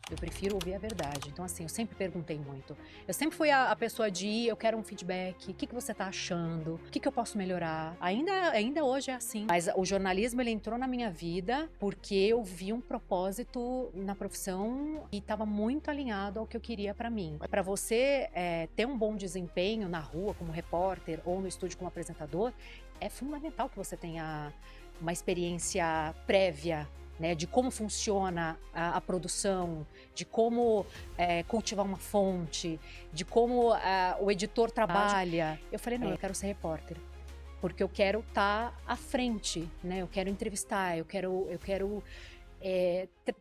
Eu prefiro ouvir a verdade. Então, assim, eu sempre perguntei muito. Eu sempre fui a pessoa de ir, eu quero um feedback, o que você tá achando, o que eu posso melhorar. Ainda hoje é assim. Mas o jornalismo, ele entrou na minha vida porque eu vi um propósito na profissão e estava muito alinhado ao que eu queria para mim. Para você ter um bom desempenho na rua como repórter ou no estúdio como apresentador, é fundamental que você tenha uma experiência prévia, né, de como funciona a produção, de como cultivar uma fonte, de como o editor trabalha. Eu falei, não, eu quero ser repórter, porque eu quero estar à frente, né? Eu quero entrevistar, eu quero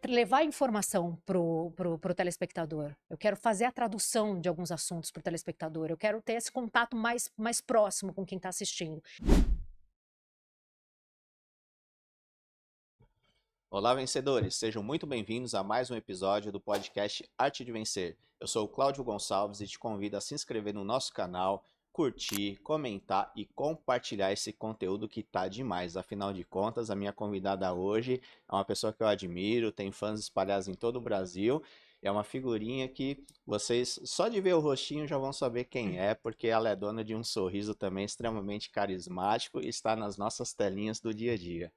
levar informação pro telespectador. Eu quero fazer a tradução de alguns assuntos pro telespectador. Eu quero ter esse contato mais próximo com quem está assistindo. Olá, vencedores! Sejam muito bem-vindos a mais um episódio do podcast Arte de Vencer. Eu sou o Cláudio Gonçalves e te convido a se inscrever no nosso canal, curtir, comentar e compartilhar esse conteúdo que tá demais. Afinal de contas, a minha convidada hoje é uma pessoa que eu admiro, tem fãs espalhados em todo o Brasil. É uma figurinha que vocês, só de ver o rostinho, já vão saber quem é, porque ela é dona de um sorriso também extremamente carismático e está nas nossas telinhas do dia a dia.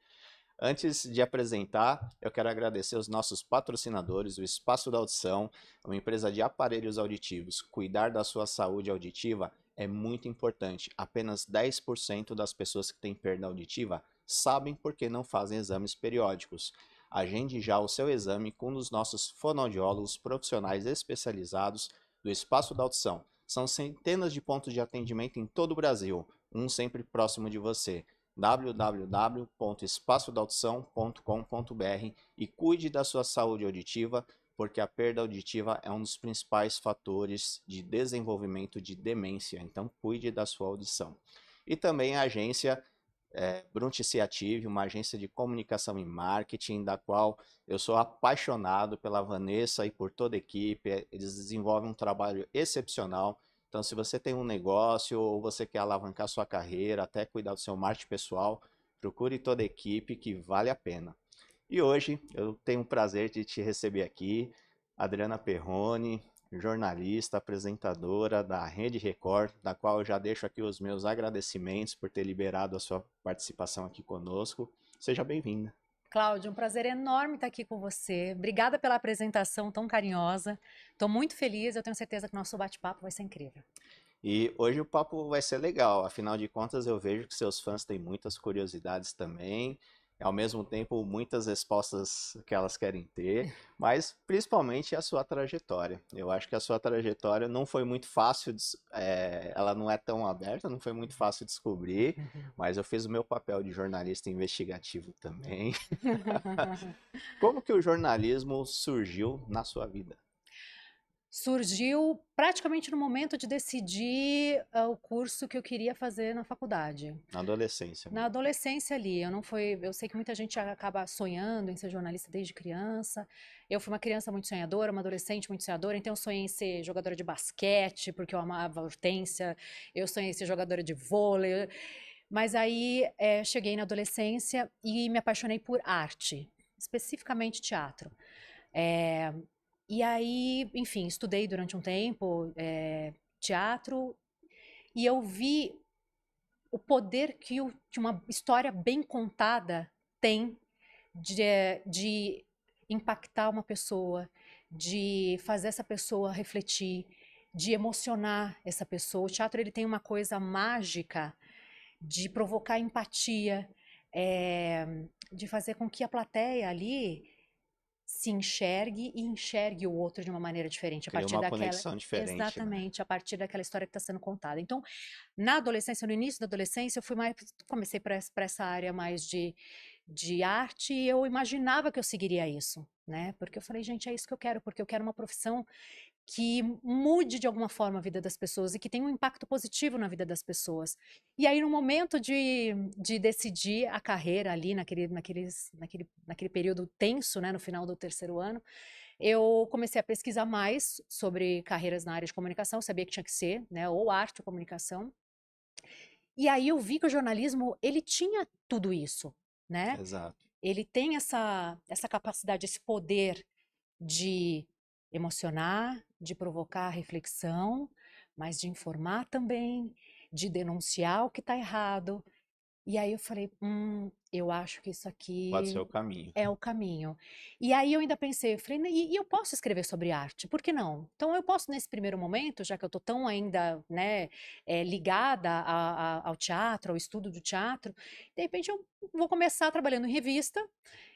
Antes de apresentar, eu quero agradecer os nossos patrocinadores, o Espaço da Audição, uma empresa de aparelhos auditivos. Cuidar da sua saúde auditiva é muito importante. Apenas 10% das pessoas que têm perda auditiva sabem por que não fazem exames periódicos. Agende já o seu exame com um dos nossos fonoaudiólogos profissionais especializados do Espaço da Audição. São centenas de pontos de atendimento em todo o Brasil, um sempre próximo de você. www.espaçodaaudição.com.br e cuide da sua saúde auditiva, porque a perda auditiva é um dos principais fatores de desenvolvimento de demência, então cuide da sua audição. E também a agência Brunticiative, uma agência de comunicação e marketing, da qual eu sou apaixonado pela Vanessa e por toda a equipe. Eles desenvolvem um trabalho excepcional. Então, se você tem um negócio ou você quer alavancar sua carreira, até cuidar do seu marketing pessoal, procure toda a equipe que vale a pena. E hoje eu tenho o prazer de te receber aqui, Adriana Perrone, jornalista, apresentadora da Rede Record, da qual eu já deixo aqui os meus agradecimentos por ter liberado a sua participação aqui conosco. Seja bem-vinda. Cláudio, um prazer enorme estar aqui com você. Obrigada pela apresentação tão carinhosa. Estou muito feliz, eu tenho certeza que o nosso bate-papo vai ser incrível. E hoje o papo vai ser legal, afinal de contas eu vejo que seus fãs têm muitas curiosidades também, e ao mesmo tempo muitas respostas que elas querem ter, mas principalmente a sua trajetória. Eu acho que a sua trajetória não foi muito fácil, ela não é tão aberta, não foi muito fácil descobrir, mas eu fiz o meu papel de jornalista investigativo também. Como que o jornalismo surgiu na sua vida? Surgiu praticamente no momento de decidir o curso que eu queria fazer na faculdade. Na adolescência Na mesmo. adolescência ali, eu sei que muita gente acaba sonhando em ser jornalista desde criança. Eu fui uma criança muito sonhadora, uma adolescente muito sonhadora, então eu sonhei em ser jogadora de basquete, porque eu amava a Hortência. Eu sonhei em ser jogadora de vôlei. Mas aí cheguei na adolescência e me apaixonei por arte, especificamente teatro. É, e aí, enfim, estudei durante um tempo teatro e eu vi o poder que uma história bem contada tem de impactar uma pessoa, de fazer essa pessoa refletir, de emocionar essa pessoa. O teatro ele tem uma coisa mágica de provocar empatia, de fazer com que a plateia ali se enxergue e enxergue o outro de uma maneira diferente a Cria partir uma daquela, conexão diferente, né? exatamente, a partir daquela história que está sendo contada. Então, na adolescência, no início da adolescência, comecei para essa área mais de arte e eu imaginava que eu seguiria isso, né? Porque eu falei, gente, é isso que eu quero, porque eu quero uma profissão que mude de alguma forma a vida das pessoas e que tenha um impacto positivo na vida das pessoas. E aí, no momento de decidir a carreira ali, naquele período tenso, né, no final do terceiro ano, eu comecei a pesquisar mais sobre carreiras na área de comunicação, sabia que tinha que ser, né, ou arte ou comunicação. E aí eu vi que o jornalismo, ele tinha tudo isso, né? Exato. Ele tem essa capacidade, esse poder de emocionar, de provocar reflexão, mas de informar também, de denunciar o que está errado. E aí eu falei, eu acho que isso Pode ser aqui o caminho. é o caminho. E aí eu ainda pensei, eu falei, e eu posso escrever sobre arte, por que não? Então eu posso nesse primeiro momento, já que eu estou tão ainda, né, ligada ao teatro, ao estudo do teatro, de repente eu vou começar trabalhando em revista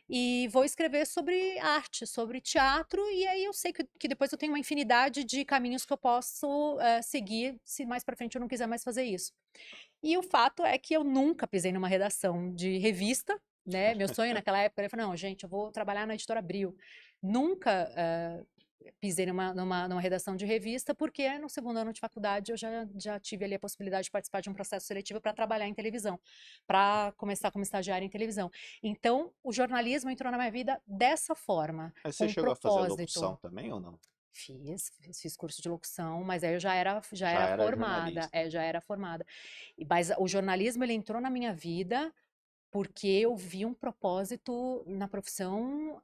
e vou escrever sobre arte, sobre teatro, e aí eu sei que depois eu tenho uma infinidade de caminhos que eu posso seguir, se mais para frente eu não quiser mais fazer isso. E o fato é que eu nunca pisei numa redação de revista, né? Meu sonho naquela época, eu falei, não, gente, eu vou trabalhar na Editora Abril. Nunca pisei numa redação de revista, porque no segundo ano de faculdade eu já tive ali a possibilidade de participar de um processo seletivo para trabalhar em televisão, para começar como estagiária em televisão. Então, o jornalismo entrou na minha vida dessa forma, Mas com você um chegou a fazer locução propósito. também ou não? Fiz curso de locução, mas aí eu já Já era era formada, jornalista. já era formada. Mas o jornalismo ele entrou na minha vida porque eu vi um propósito na profissão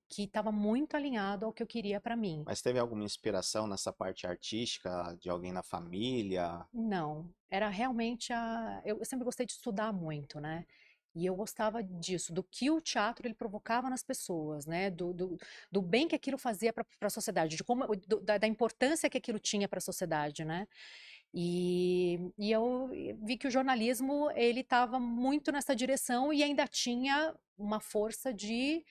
que estava muito alinhado ao que eu queria para mim. Mas teve alguma inspiração nessa parte artística de alguém na família? Não, era realmente eu sempre gostei de estudar muito, né? E eu gostava disso, do que o teatro ele provocava nas pessoas, né? Do bem que aquilo fazia para a sociedade, de como, da importância que aquilo tinha para a sociedade, né? E eu vi que o jornalismo ele estava muito nessa direção e ainda tinha uma força de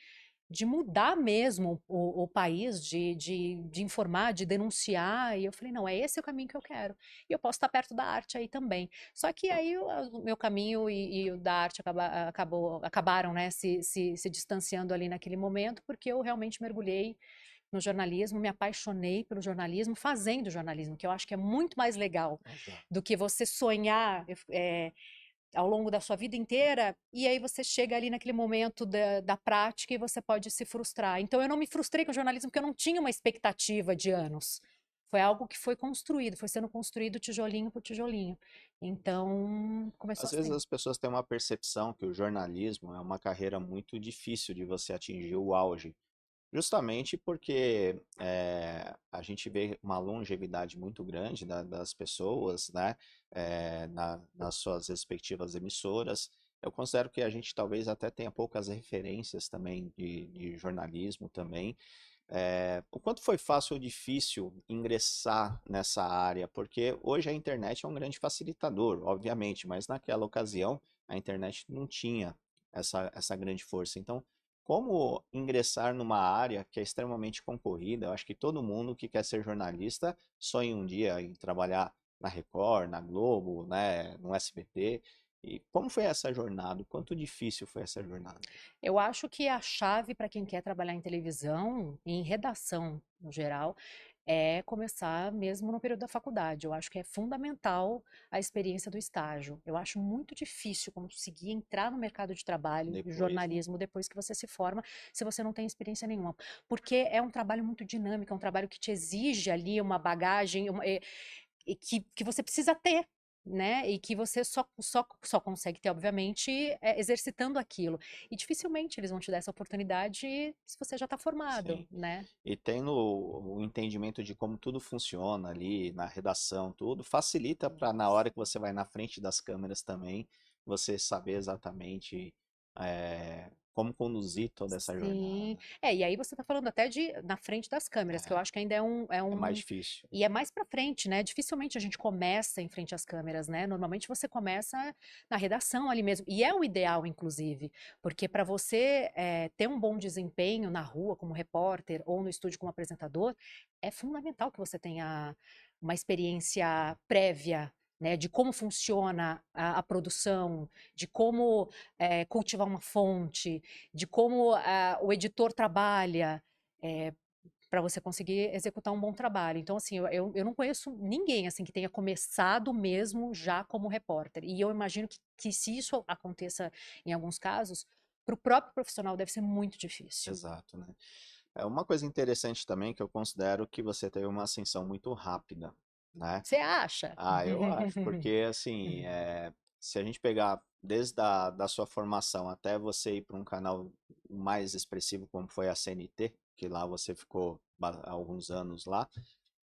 mudar mesmo o país, de informar, de denunciar. E eu falei, não, é esse o caminho que eu quero. E eu posso estar perto da arte aí também. Só que aí o meu caminho e o da arte acabaram, né, se distanciando ali naquele momento, porque eu realmente mergulhei no jornalismo, me apaixonei pelo jornalismo, fazendo jornalismo, que eu acho que é muito mais legal Exato. do que você sonhar ao longo da sua vida inteira, e aí você chega ali naquele momento da prática e você pode se frustrar. Então eu não me frustrei com o jornalismo porque eu não tinha uma expectativa de anos. Foi algo que foi construído, foi sendo construído tijolinho por tijolinho. Então, começou Às vezes assim. as pessoas têm uma percepção que o jornalismo é uma carreira muito difícil de você atingir o auge. Justamente porque a gente vê uma longevidade muito grande das pessoas, né, nas suas respectivas emissoras. Eu considero que a gente talvez até tenha poucas referências também de jornalismo também. O quanto foi fácil ou difícil ingressar nessa área? Porque hoje a internet é um grande facilitador, obviamente, mas naquela ocasião a internet não tinha essa grande força. Então, como ingressar numa área que é extremamente concorrida? Eu acho que todo mundo que quer ser jornalista sonha um dia em trabalhar na Record, na Globo, né, no SBT. E como foi essa jornada? O quanto difícil foi essa jornada? Eu acho que a chave para quem quer trabalhar em televisão, em redação no geral, é começar mesmo no período da faculdade. Eu acho que é fundamental a experiência do estágio. Eu acho muito difícil conseguir entrar no mercado de trabalho, de Depois, né? jornalismo, depois que você se forma, se você não tem experiência nenhuma. Porque é um trabalho muito dinâmico, é um trabalho que te exige ali uma bagagem, e que você precisa ter, né? E que você só consegue ter, obviamente, exercitando aquilo. E dificilmente eles vão te dar essa oportunidade se você já está formado, Sim. né? E tendo o entendimento de como tudo funciona ali na redação, tudo, facilita para na hora que você vai na frente das câmeras também, você saber exatamente como conduzir toda essa Sim. jornada. E aí você está falando até de na frente das câmeras, que eu É, acho que ainda é mais difícil. e é mais para frente, né? Dificilmente a gente começa em frente às câmeras, né? Normalmente você começa na redação ali mesmo. E é o ideal, inclusive, porque para você ter um bom desempenho na rua como repórter ou no estúdio como apresentador, é fundamental que você tenha uma experiência prévia. Né, de como funciona a produção, de como cultivar uma fonte, de como o editor trabalha para você conseguir executar um bom trabalho. Então, assim, eu não conheço ninguém assim que tenha começado mesmo já como repórter. E eu imagino que se isso aconteça em alguns casos, para o próprio profissional deve ser muito difícil. Exato, né? É uma coisa interessante também que eu considero que você teve uma ascensão muito rápida, né? Você acha? Ah, eu acho, porque assim, se a gente pegar desde da sua formação até você ir para um canal mais expressivo como foi a CNT, que lá você ficou alguns anos lá,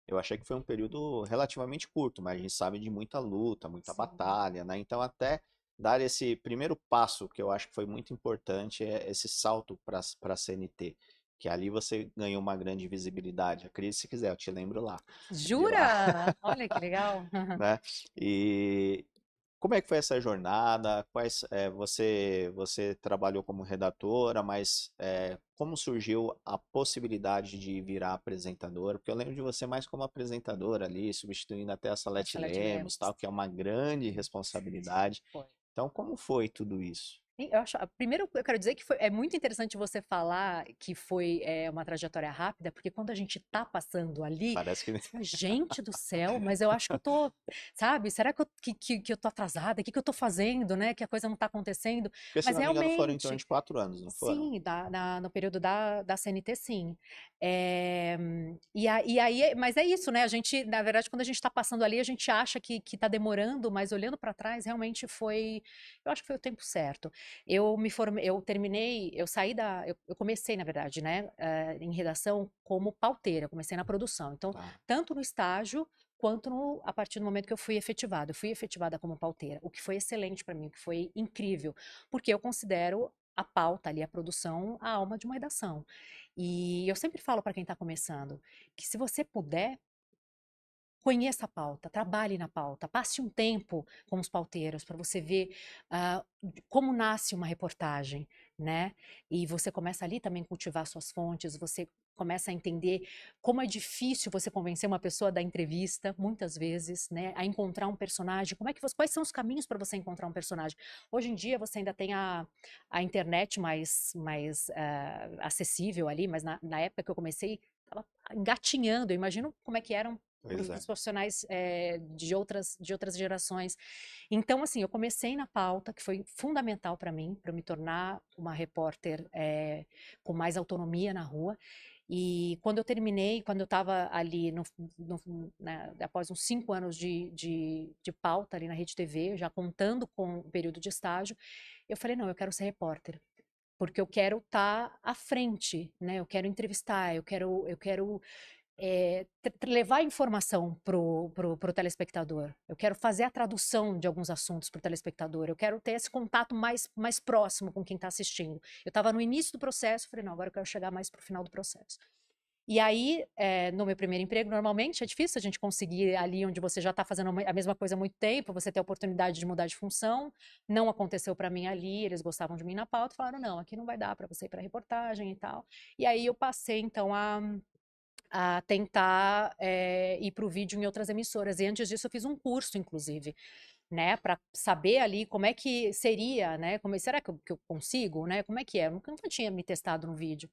eu achei que foi um período relativamente curto, mas a gente sabe de muita luta, muita Sim. batalha, né? Então até dar esse primeiro passo, que eu acho que foi muito importante, é esse salto para a CNT, que ali você ganhou uma grande visibilidade. Acredite se quiser, eu te lembro lá, de lá, Jura? Olha que legal. né? E como é que foi essa jornada? Você trabalhou como redatora, mas como surgiu a possibilidade de virar apresentadora? Porque eu lembro de você mais como apresentadora ali, substituindo até a A Salete Salete Lemos, Lemos. tal, que é uma grande responsabilidade. Foi. Então, como foi tudo isso? E eu acho, primeiro eu quero dizer que é muito interessante você falar que foi uma trajetória rápida, porque quando a gente tá passando ali, Parece que você fala, gente do céu, mas eu acho que eu tô, sabe, será que eu tô atrasada? O que que eu tô fazendo, né? Que a coisa não tá acontecendo. porque, se Mas não me engano, foram em torno realmente, de 4 anos, não foram? sim, no período da CNT, sim. E aí, mas é isso, né? A gente, na verdade, quando a gente tá passando ali, a gente acha que tá demorando, mas olhando para trás, realmente foi, eu acho que foi o tempo certo. Eu me formei, eu terminei, eu saí eu comecei, na verdade, né, em redação como pauteira, eu comecei na produção. Então, Tá. tanto no estágio quanto a partir do momento que eu fui efetivada. Eu fui efetivada como pauteira, o que foi excelente para mim, o que foi incrível, porque eu considero a pauta ali, a produção, a alma de uma redação. E eu sempre falo para quem está começando que se você puder, conheça a pauta, trabalhe na pauta, passe um tempo com os pauteiros para você ver como nasce uma reportagem, né? E você começa ali também a cultivar suas fontes, você começa a entender como é difícil você convencer uma pessoa da entrevista, muitas vezes, né? A encontrar um personagem, quais são os caminhos para você encontrar um personagem? Hoje em dia você ainda tem a internet mais acessível ali, mas na época que eu comecei, estava engatinhando, eu imagino como é que eram para Pois é. os profissionais de outras gerações. Então, assim, eu comecei na pauta, que foi fundamental para mim, para eu me tornar uma repórter com mais autonomia na rua. E quando eu terminei, quando eu estava ali, após uns 5 anos de pauta ali na Rede TV, já contando com o período de estágio, eu falei, não, eu quero ser repórter. Porque eu quero estar à frente, né? Eu quero entrevistar, eu quero levar informação pro telespectador. Eu quero fazer a tradução de alguns assuntos pro telespectador. Eu quero ter esse contato mais próximo com quem está assistindo. Eu estava no início do processo, falei, não, agora eu quero chegar mais pro final do processo. E aí, no meu primeiro emprego, normalmente é difícil a gente conseguir ali onde você já está fazendo a mesma coisa há muito tempo, você ter a oportunidade de mudar de função. Não aconteceu para mim ali, eles gostavam de mim na pauta, falaram, não, aqui não vai dar para você ir para reportagem e tal. E aí eu passei, então, a tentar ir para o vídeo em outras emissoras. E antes disso eu fiz um curso, inclusive, né, para saber ali como é que seria, né, será que eu consigo, né, como é que é? Eu nunca tinha me testado no vídeo.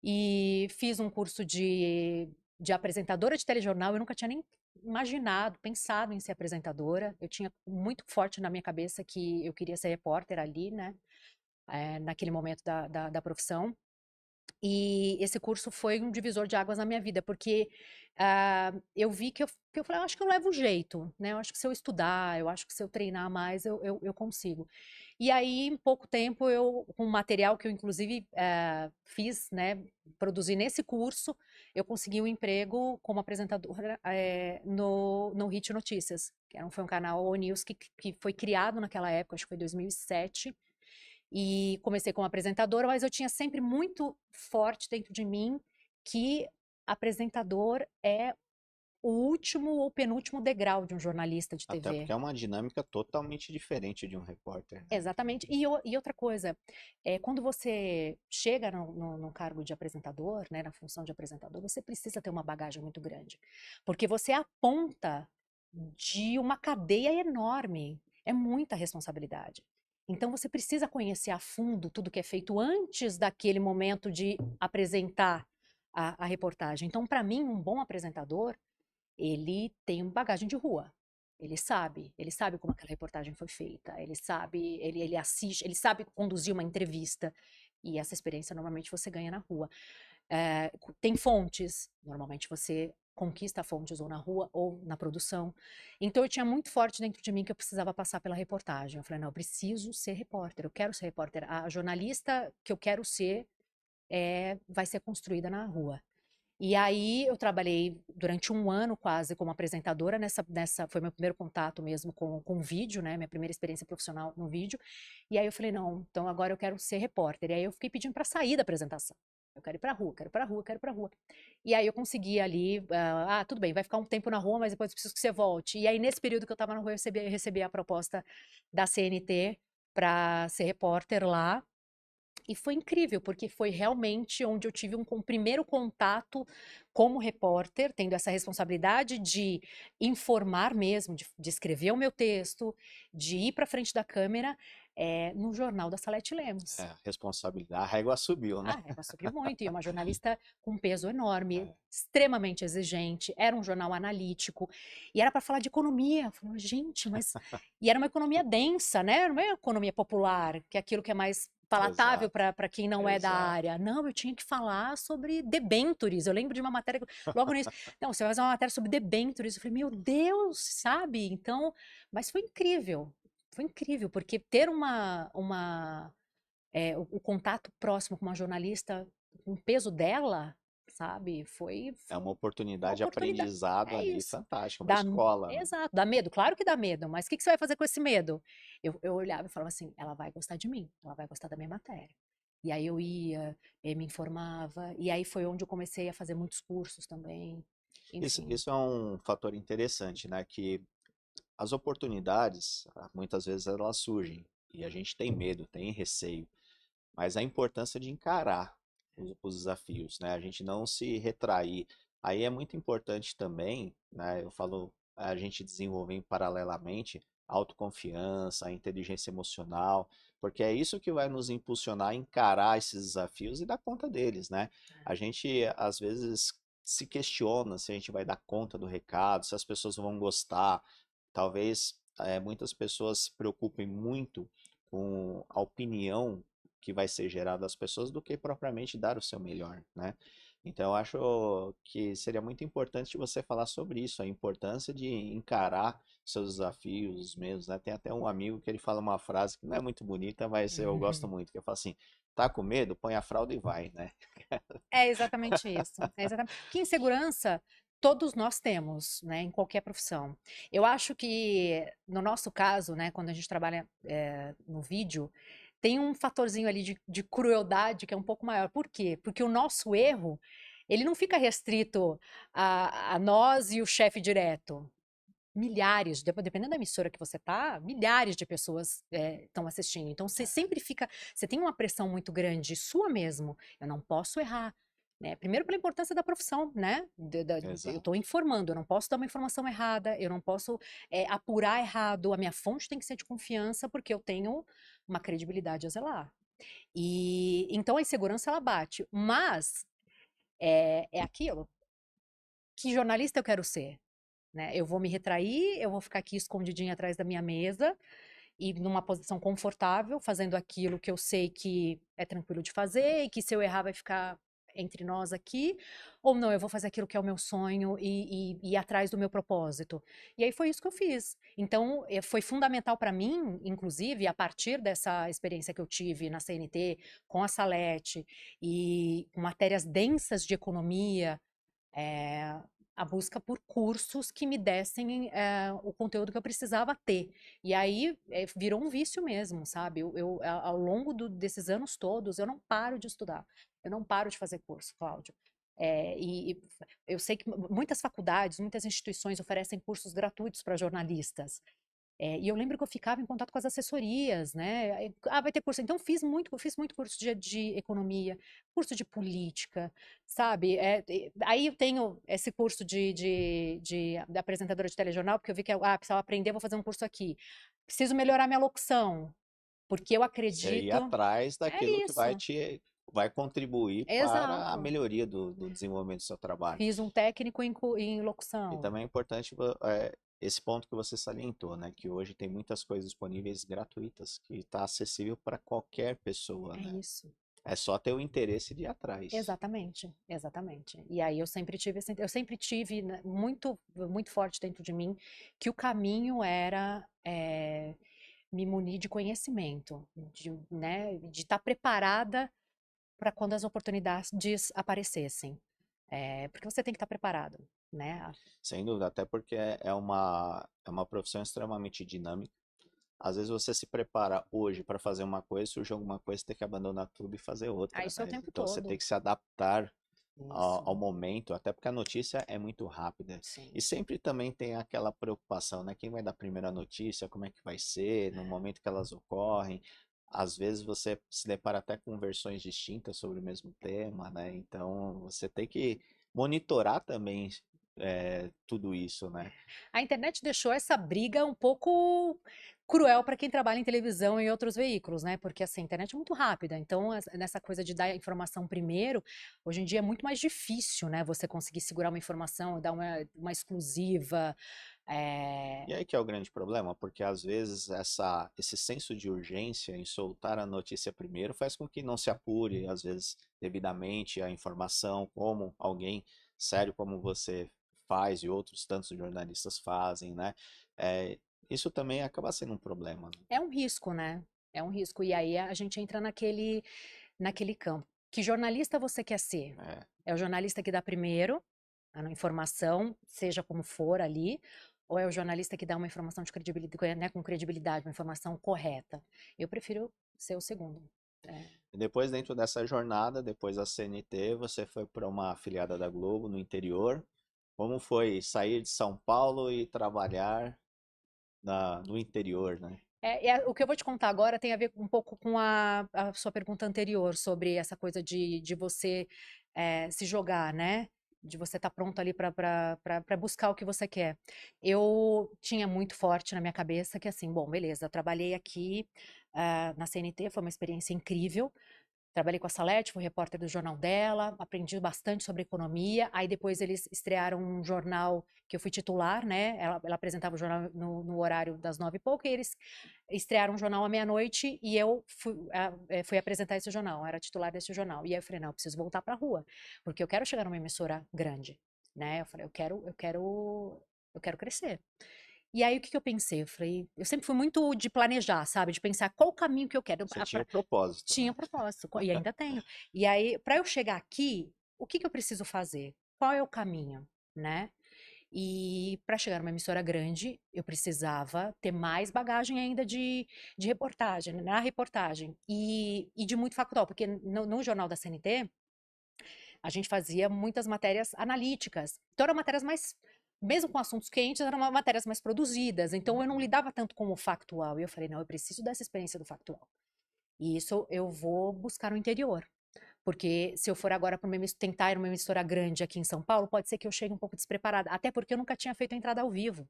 E fiz um curso de apresentadora de telejornal, eu nunca tinha nem imaginado, pensado em ser apresentadora. Eu tinha muito forte na minha cabeça que eu queria ser repórter ali, né, naquele momento da profissão. E esse curso foi um divisor de águas na minha vida, porque eu vi que eu falei, eu acho que eu levo jeito, né? Eu acho que se eu estudar, eu acho que se eu treinar mais, eu consigo. E aí, em pouco tempo, com o material que eu, inclusive, fiz, né, produzi nesse curso, eu consegui um emprego como apresentadora no Hit Notícias, foi um canal O News que foi criado naquela época, acho que foi 2007, e comecei como apresentadora, mas eu tinha sempre muito forte dentro de mim que apresentador é o último ou penúltimo degrau de um jornalista de Até TV. porque é uma dinâmica totalmente diferente de um repórter, né? Exatamente. E outra coisa, quando você chega no cargo de apresentador, né, na função de apresentador, você precisa ter uma bagagem muito grande. Porque você é a ponta de uma cadeia enorme. É muita responsabilidade. Então você precisa conhecer a fundo tudo que é feito antes daquele momento de apresentar a reportagem. Então, para mim, um bom apresentador, ele tem uma bagagem de rua. Ele sabe como aquela reportagem foi feita, ele sabe, ele assiste, ele sabe conduzir uma entrevista. E essa experiência normalmente você ganha na rua. Tem fontes, normalmente você conquista fontes ou na rua ou na produção. Então eu tinha muito forte dentro de mim que eu precisava passar pela reportagem. Eu falei, não, eu preciso ser repórter, eu quero ser repórter. A jornalista que eu quero ser vai ser construída na rua. E aí eu trabalhei durante um ano quase como apresentadora foi meu primeiro contato mesmo com vídeo, né? Minha primeira experiência profissional no vídeo. E aí eu falei, não, então agora eu quero ser repórter. E aí eu fiquei pedindo para sair da apresentação. Eu quero ir pra rua, quero ir pra rua, quero ir pra rua. E aí eu consegui ali, tudo bem, vai ficar um tempo na rua, mas depois eu preciso que você volte. E aí nesse período que eu tava na rua, eu recebi a proposta da CNT para ser repórter lá. E foi incrível, porque foi realmente onde eu tive um primeiro contato como repórter, tendo essa responsabilidade de informar mesmo, de escrever o meu texto, de ir para frente da câmera, no Jornal da Salete Lemos. Responsabilidade, a régua subiu, né? A régua subiu muito, e uma jornalista com um peso enorme, É, extremamente exigente, era um jornal analítico, e era para falar de economia. Eu falei, gente, mas. E era uma economia densa, né? Não é uma economia popular, que é aquilo que é mais palatável exato, para quem não é da exato. área. Não, eu tinha que falar sobre debentures. Eu lembro de uma matéria, logo nisso, não, você vai fazer uma matéria sobre debentures. Eu falei, meu Deus, sabe? Então, mas foi incrível. Foi incrível, porque ter o contato próximo com uma jornalista, com o peso dela, sabe, É uma uma oportunidade de oportunidade. aprendizado É ali isso. fantástica, uma Dá, escola, né? exato, dá medo, claro que dá medo, mas o que que você vai fazer com esse medo? Eu olhava e falava assim, ela vai gostar de mim, ela vai gostar da minha matéria. E aí eu ia, me informava, e aí foi onde eu comecei a fazer muitos cursos também, Isso, enfim. isso é um fator interessante, né? Que as oportunidades, muitas vezes elas surgem e a gente tem medo, tem receio, mas a importância de encarar os desafios, né? A gente não se retrair. Aí é muito importante também, né? Eu falo, a gente desenvolver paralelamente a autoconfiança, a inteligência emocional, porque é isso que vai nos impulsionar a encarar esses desafios e dar conta deles, né? A gente às vezes se questiona se a gente vai dar conta do recado, se as pessoas vão gostar. Talvez muitas pessoas se preocupem muito com a opinião que vai ser gerada às pessoas do que propriamente dar o seu melhor, né? Então, eu acho que seria muito importante você falar sobre isso, a importância de encarar seus desafios mesmo, né? Tem até um amigo que ele fala uma frase que não é muito bonita, mas eu gosto muito, que ele fala assim, tá com medo? Põe a fralda e vai, né? É exatamente isso. É exatamente. Que insegurança todos nós temos, né, em qualquer profissão. Eu acho que, no nosso caso, né, quando a gente trabalha no vídeo, tem um fatorzinho ali de crueldade que é um pouco maior. Por quê? Porque o nosso erro, ele não fica restrito a nós e o chefe direto. Milhares, dependendo da emissora que você tá, milhares de pessoas estão assistindo. Então você sempre fica, você tem uma pressão muito grande, sua mesmo. Eu não posso errar, né? Primeiro pela importância da profissão, né? Eu estou Exato. informando, eu não posso dar uma informação errada, eu não posso apurar errado. A minha fonte tem que ser de confiança porque eu tenho uma credibilidade a zelar. E então a insegurança ela bate, mas é aquilo. Que jornalista eu quero ser? Né? Eu vou me retrair, eu vou ficar aqui escondidinha atrás da minha mesa e numa posição confortável, fazendo aquilo que eu sei que é tranquilo de fazer e que se eu errar vai ficar entre nós aqui, ou não, eu vou fazer aquilo que é o meu sonho e ir atrás do meu propósito. E aí foi isso que eu fiz. Então, foi fundamental para mim, inclusive, a partir dessa experiência que eu tive na CNT, com a Salete e com matérias densas de economia, eh, a busca por cursos que me dessem, o conteúdo que eu precisava ter. E aí, virou um vício mesmo, sabe. Ao longo desses anos todos, eu não paro de estudar, eu não paro de fazer curso, Cláudio. E eu sei que muitas faculdades, muitas instituições oferecem cursos gratuitos para jornalistas. E eu lembro que eu ficava em contato com as assessorias, né? Aí, vai ter curso. Então, eu fiz muito curso de economia, curso de política, sabe? Aí eu tenho esse curso de apresentadora de telejornal, porque eu vi que precisava aprender, vou fazer um curso aqui. Preciso melhorar minha locução, porque eu Você ir acredito. atrás É daquilo que isso, vai contribuir para a exato. melhoria do desenvolvimento do seu trabalho. Fiz um técnico em E locução. também é importante esse ponto que você salientou, né? Que hoje tem muitas coisas disponíveis gratuitas, que está acessível para qualquer pessoa, É né? isso. É só ter o interesse de ir atrás. Exatamente, exatamente. E aí eu sempre tive, né, muito, muito forte dentro de mim que o caminho era me munir de conhecimento, né, de estar preparada para quando as oportunidades aparecessem. Porque você tem que estar preparado, né? Sem dúvida, até porque é uma profissão extremamente dinâmica. Às vezes você se prepara hoje para fazer uma coisa, surge alguma coisa, você tem que abandonar tudo e fazer outra, Isso é o né? tempo Então você tem todo. que se adaptar Isso, ao momento, até porque a notícia é muito rápida. sim. E sempre também tem aquela preocupação, né? Quem vai dar a primeira notícia, como é que vai ser, no momento que elas ocorrem. Às vezes você se depara até com versões distintas sobre o mesmo tema, né? Então você tem que monitorar também tudo isso, né? A internet deixou essa briga um pouco cruel para quem trabalha em televisão e outros veículos, né? Porque assim, a internet é muito rápida, então nessa coisa de dar a informação primeiro, hoje em dia é muito mais difícil, né? Você conseguir segurar uma informação e dar uma exclusiva. E aí que é o grande problema, porque às vezes esse senso de urgência em soltar a notícia primeiro faz com que não se apure, às vezes, devidamente a informação, como alguém sério como você faz e outros tantos jornalistas fazem, né? É, isso também acaba sendo um problema, né? É um risco, né? É um risco. E aí a gente entra naquele campo. Que jornalista você quer ser? É, É o jornalista que dá primeiro a informação, seja como for ali, ou é o jornalista que dá uma informação de credibilidade, né, com credibilidade, uma informação correta? Eu prefiro ser o segundo. É. E depois, dentro dessa jornada, depois da CNT, você foi para uma afiliada da Globo no interior. Como foi sair de São Paulo e trabalhar no interior, né? O que eu vou te contar agora tem a ver um pouco com a sua pergunta anterior sobre essa coisa de você se jogar, né? De você estar pronto ali para buscar o que você quer. Eu tinha muito forte na minha cabeça que assim, bom, beleza, eu trabalhei aqui na CNT, foi uma experiência incrível. Trabalhei com a Salete, fui repórter do jornal dela, aprendi bastante sobre economia. Aí depois eles estrearam um jornal que eu fui titular, né? Ela apresentava o jornal no horário das 9 e pouco, e eles estrearam um jornal à meia-noite e eu fui apresentar esse jornal, eu era titular desse jornal. E aí eu falei, não, eu preciso voltar para a rua, porque eu quero chegar numa emissora grande, né? Eu falei, eu quero crescer. E aí o que que eu pensei? Eu falei, eu sempre fui muito de planejar, sabe? De pensar qual o caminho que eu quero. Você tinha o propósito, Tinha né? propósito, e ainda tenho. E aí, para eu chegar aqui, o que que eu preciso fazer? Qual é o caminho, né? E para chegar numa emissora grande, eu precisava ter mais bagagem ainda de reportagem, na reportagem, e de muito factual, porque no jornal da CNT, a gente fazia muitas matérias analíticas. Então, eram matérias mais, mesmo com assuntos quentes, eram matérias mais produzidas. Então, eu não lidava tanto com o factual. E eu falei, não, eu preciso dessa experiência do factual. E isso eu vou buscar no interior. Porque se eu for agora para tentar ir numa emissora grande aqui em São Paulo, pode ser que eu chegue um pouco despreparada. Até porque eu nunca tinha feito a entrada ao vivo.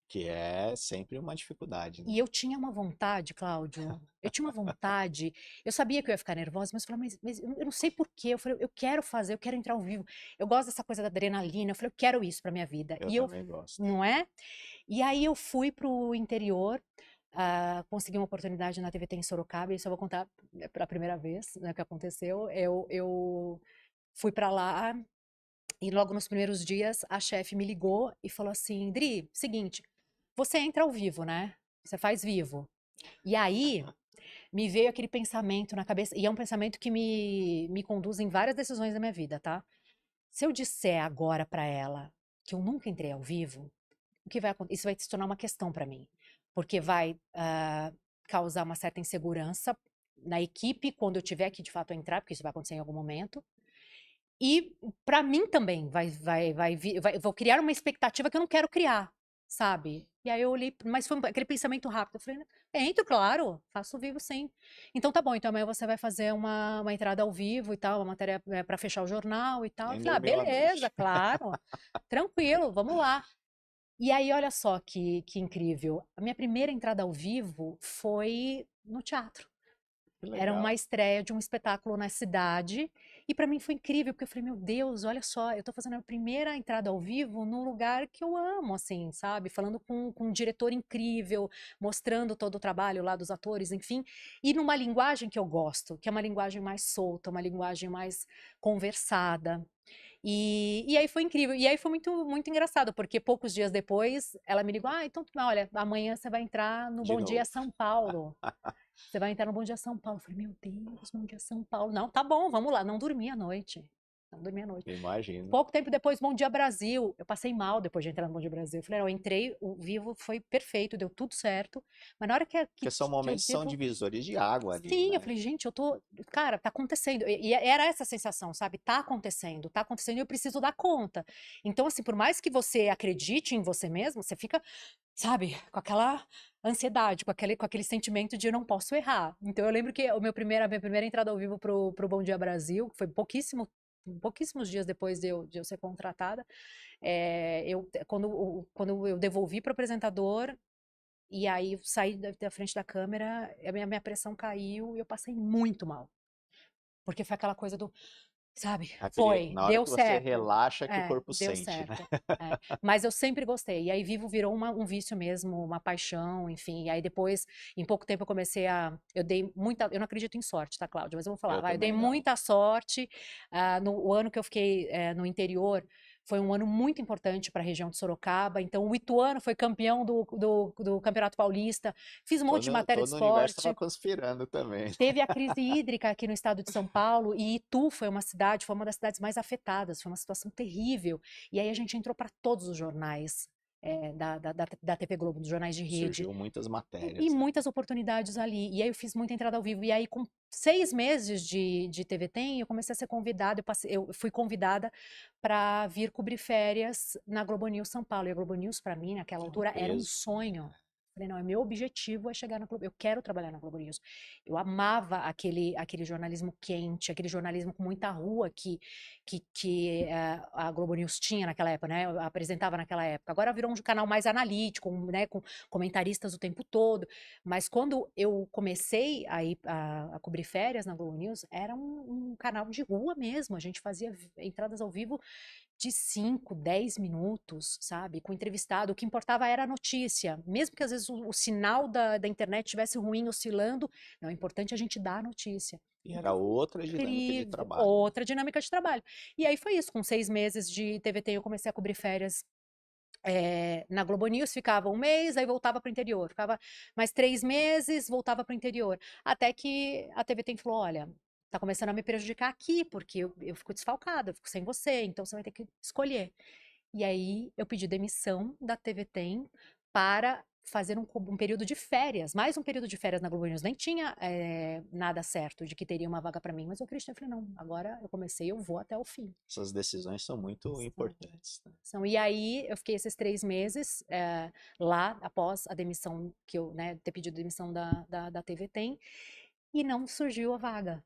Que é sempre uma dificuldade, né? E eu tinha uma vontade, Cláudio. Eu tinha uma vontade. Eu sabia que eu ia ficar nervosa, mas eu falei, mas eu não sei por quê. Eu falei, eu quero fazer, eu quero entrar ao vivo. Eu gosto dessa coisa da adrenalina. Eu falei, eu quero isso para minha vida. Eu E eu, também gosto. não é? E aí eu fui pro interior, consegui uma oportunidade na TVT em Sorocaba, e isso eu vou contar pela primeira vez, né, que aconteceu. Eu fui para lá e logo nos primeiros dias a chefe me ligou e falou assim, Dri, seguinte, você entra ao vivo, né? Você faz vivo. E aí me veio aquele pensamento na cabeça, e é um pensamento que me conduz em várias decisões da minha vida, tá? Se eu disser agora para ela que eu nunca entrei ao vivo, o que vai acontecer? Isso vai se tornar uma questão para mim, porque vai causar uma certa insegurança na equipe quando eu tiver que de fato entrar, porque isso vai acontecer em algum momento. E para mim também vou criar uma expectativa que eu não quero criar, sabe? E aí eu olhei, mas foi aquele pensamento rápido. Eu falei, entro, claro, faço vivo sim. Então tá bom, então amanhã você vai fazer uma entrada ao vivo e tal, uma matéria para fechar o jornal e tal. Eu Nem falei, dormiu à beleza, noite. claro, tranquilo, vamos lá. E aí, olha só que incrível. A minha primeira entrada ao vivo foi no teatro. Que Era uma legal. estreia de um espetáculo na cidade. E para mim foi incrível, porque eu falei, meu Deus, olha só, eu tô fazendo a primeira entrada ao vivo num lugar que eu amo, assim, sabe? Falando com um diretor incrível, mostrando todo o trabalho lá dos atores, enfim. E numa linguagem que eu gosto, que é uma linguagem mais solta, uma linguagem mais conversada. E aí foi incrível. E aí foi muito, muito engraçado, porque poucos dias depois ela me ligou: Ah, então, olha, amanhã você vai entrar no De Bom Dia novo. São Paulo. Você vai entrar no Bom Dia São Paulo. Eu falei, meu Deus, Bom Dia São Paulo. Não, tá bom, vamos lá. Não dormi à noite. não dormia à noite. Imagino. Pouco tempo depois, Bom Dia Brasil, eu passei mal depois de entrar no Bom Dia Brasil. Eu falei, não, eu entrei, o Vivo foi perfeito, deu tudo certo, mas na hora Porque são que o momentos que são Vivo... divisores de água ali, Sim, eu né? falei, gente, eu tô... Cara, tá acontecendo. E era essa sensação, sabe? Tá acontecendo e eu preciso dar conta. Então, assim, por mais que você acredite em você mesmo, você fica, sabe, com aquela ansiedade, com aquele sentimento de eu não posso errar. Então, eu lembro que a minha primeira entrada ao vivo pro Bom Dia Brasil, que foi pouquíssimos dias depois de eu ser contratada, quando eu devolvi para o apresentador, e aí eu saí da frente da câmera, a minha pressão caiu e eu passei muito mal. Porque foi aquela coisa do, sabe, Na hora deu que você certo. relaxa que o É, corpo deu sente, né? certo. É. Mas eu sempre gostei. E aí Vivo virou um vício mesmo, uma paixão, enfim. E aí depois, em pouco tempo, eu dei muita. Eu não acredito em sorte, tá, Cláudia? Mas eu vou falar. Eu Vai, eu dei também não. muita sorte. O ano que eu fiquei no interior. Foi um ano muito importante para a região de Sorocaba. Então, o Ituano foi campeão do Campeonato Paulista. Fiz um monte de matéria de Todo o universo estava esporte. conspirando também. Teve a crise hídrica aqui no estado de São Paulo e Itu foi uma das cidades mais afetadas, foi uma situação terrível. E aí a gente entrou para todos os jornais da TV Globo, dos jornais de rede, Surgiu muitas e matérias, né? muitas oportunidades ali. E aí eu fiz muita entrada ao vivo. E aí, com 6 meses de TV Tem, eu comecei a ser convidada, eu fui convidada para vir cobrir férias na Globo News São Paulo. E a Globo News, para mim, naquela Que é um altura, era um peso. sonho. Falei, não, meu objetivo é chegar na Globo, eu quero trabalhar na Globo News. Eu amava aquele jornalismo quente, aquele jornalismo com muita rua que a Globo News tinha naquela época, né? Apresentava naquela época. Agora virou um canal mais analítico, né? Com comentaristas o tempo todo. Mas quando eu comecei a cobrir férias na Globo News, era um canal de rua mesmo. A gente fazia entradas ao vivo de 5, 10 minutos, sabe? Com entrevistado. O que importava era a notícia. Mesmo que às vezes o sinal da internet estivesse ruim, oscilando, não, é importante a gente dar a notícia. E era Então foi outra dinâmica de incrível, trabalho, né? outra dinâmica de trabalho. E aí foi isso, com 6 meses de TVT eu comecei a cobrir férias na Globo News, ficava um mês, aí voltava para o interior. Ficava mais 3 meses, voltava para o interior. Até que a TV Tem falou, olha, tá começando a me prejudicar aqui, porque eu fico desfalcada, eu fico sem você, então você vai ter que escolher. E aí eu pedi demissão da TV Tem para fazer um período de férias, mais um período de férias na Globo News. Nem tinha nada certo de que teria uma vaga para mim, mas eu acreditei, eu falei, não, agora eu comecei, eu vou até o fim. Essas decisões são muito importantes, né? E aí eu fiquei esses 3 meses lá, após a demissão, que eu, né, ter pedido demissão da TV Tem, e não surgiu a vaga.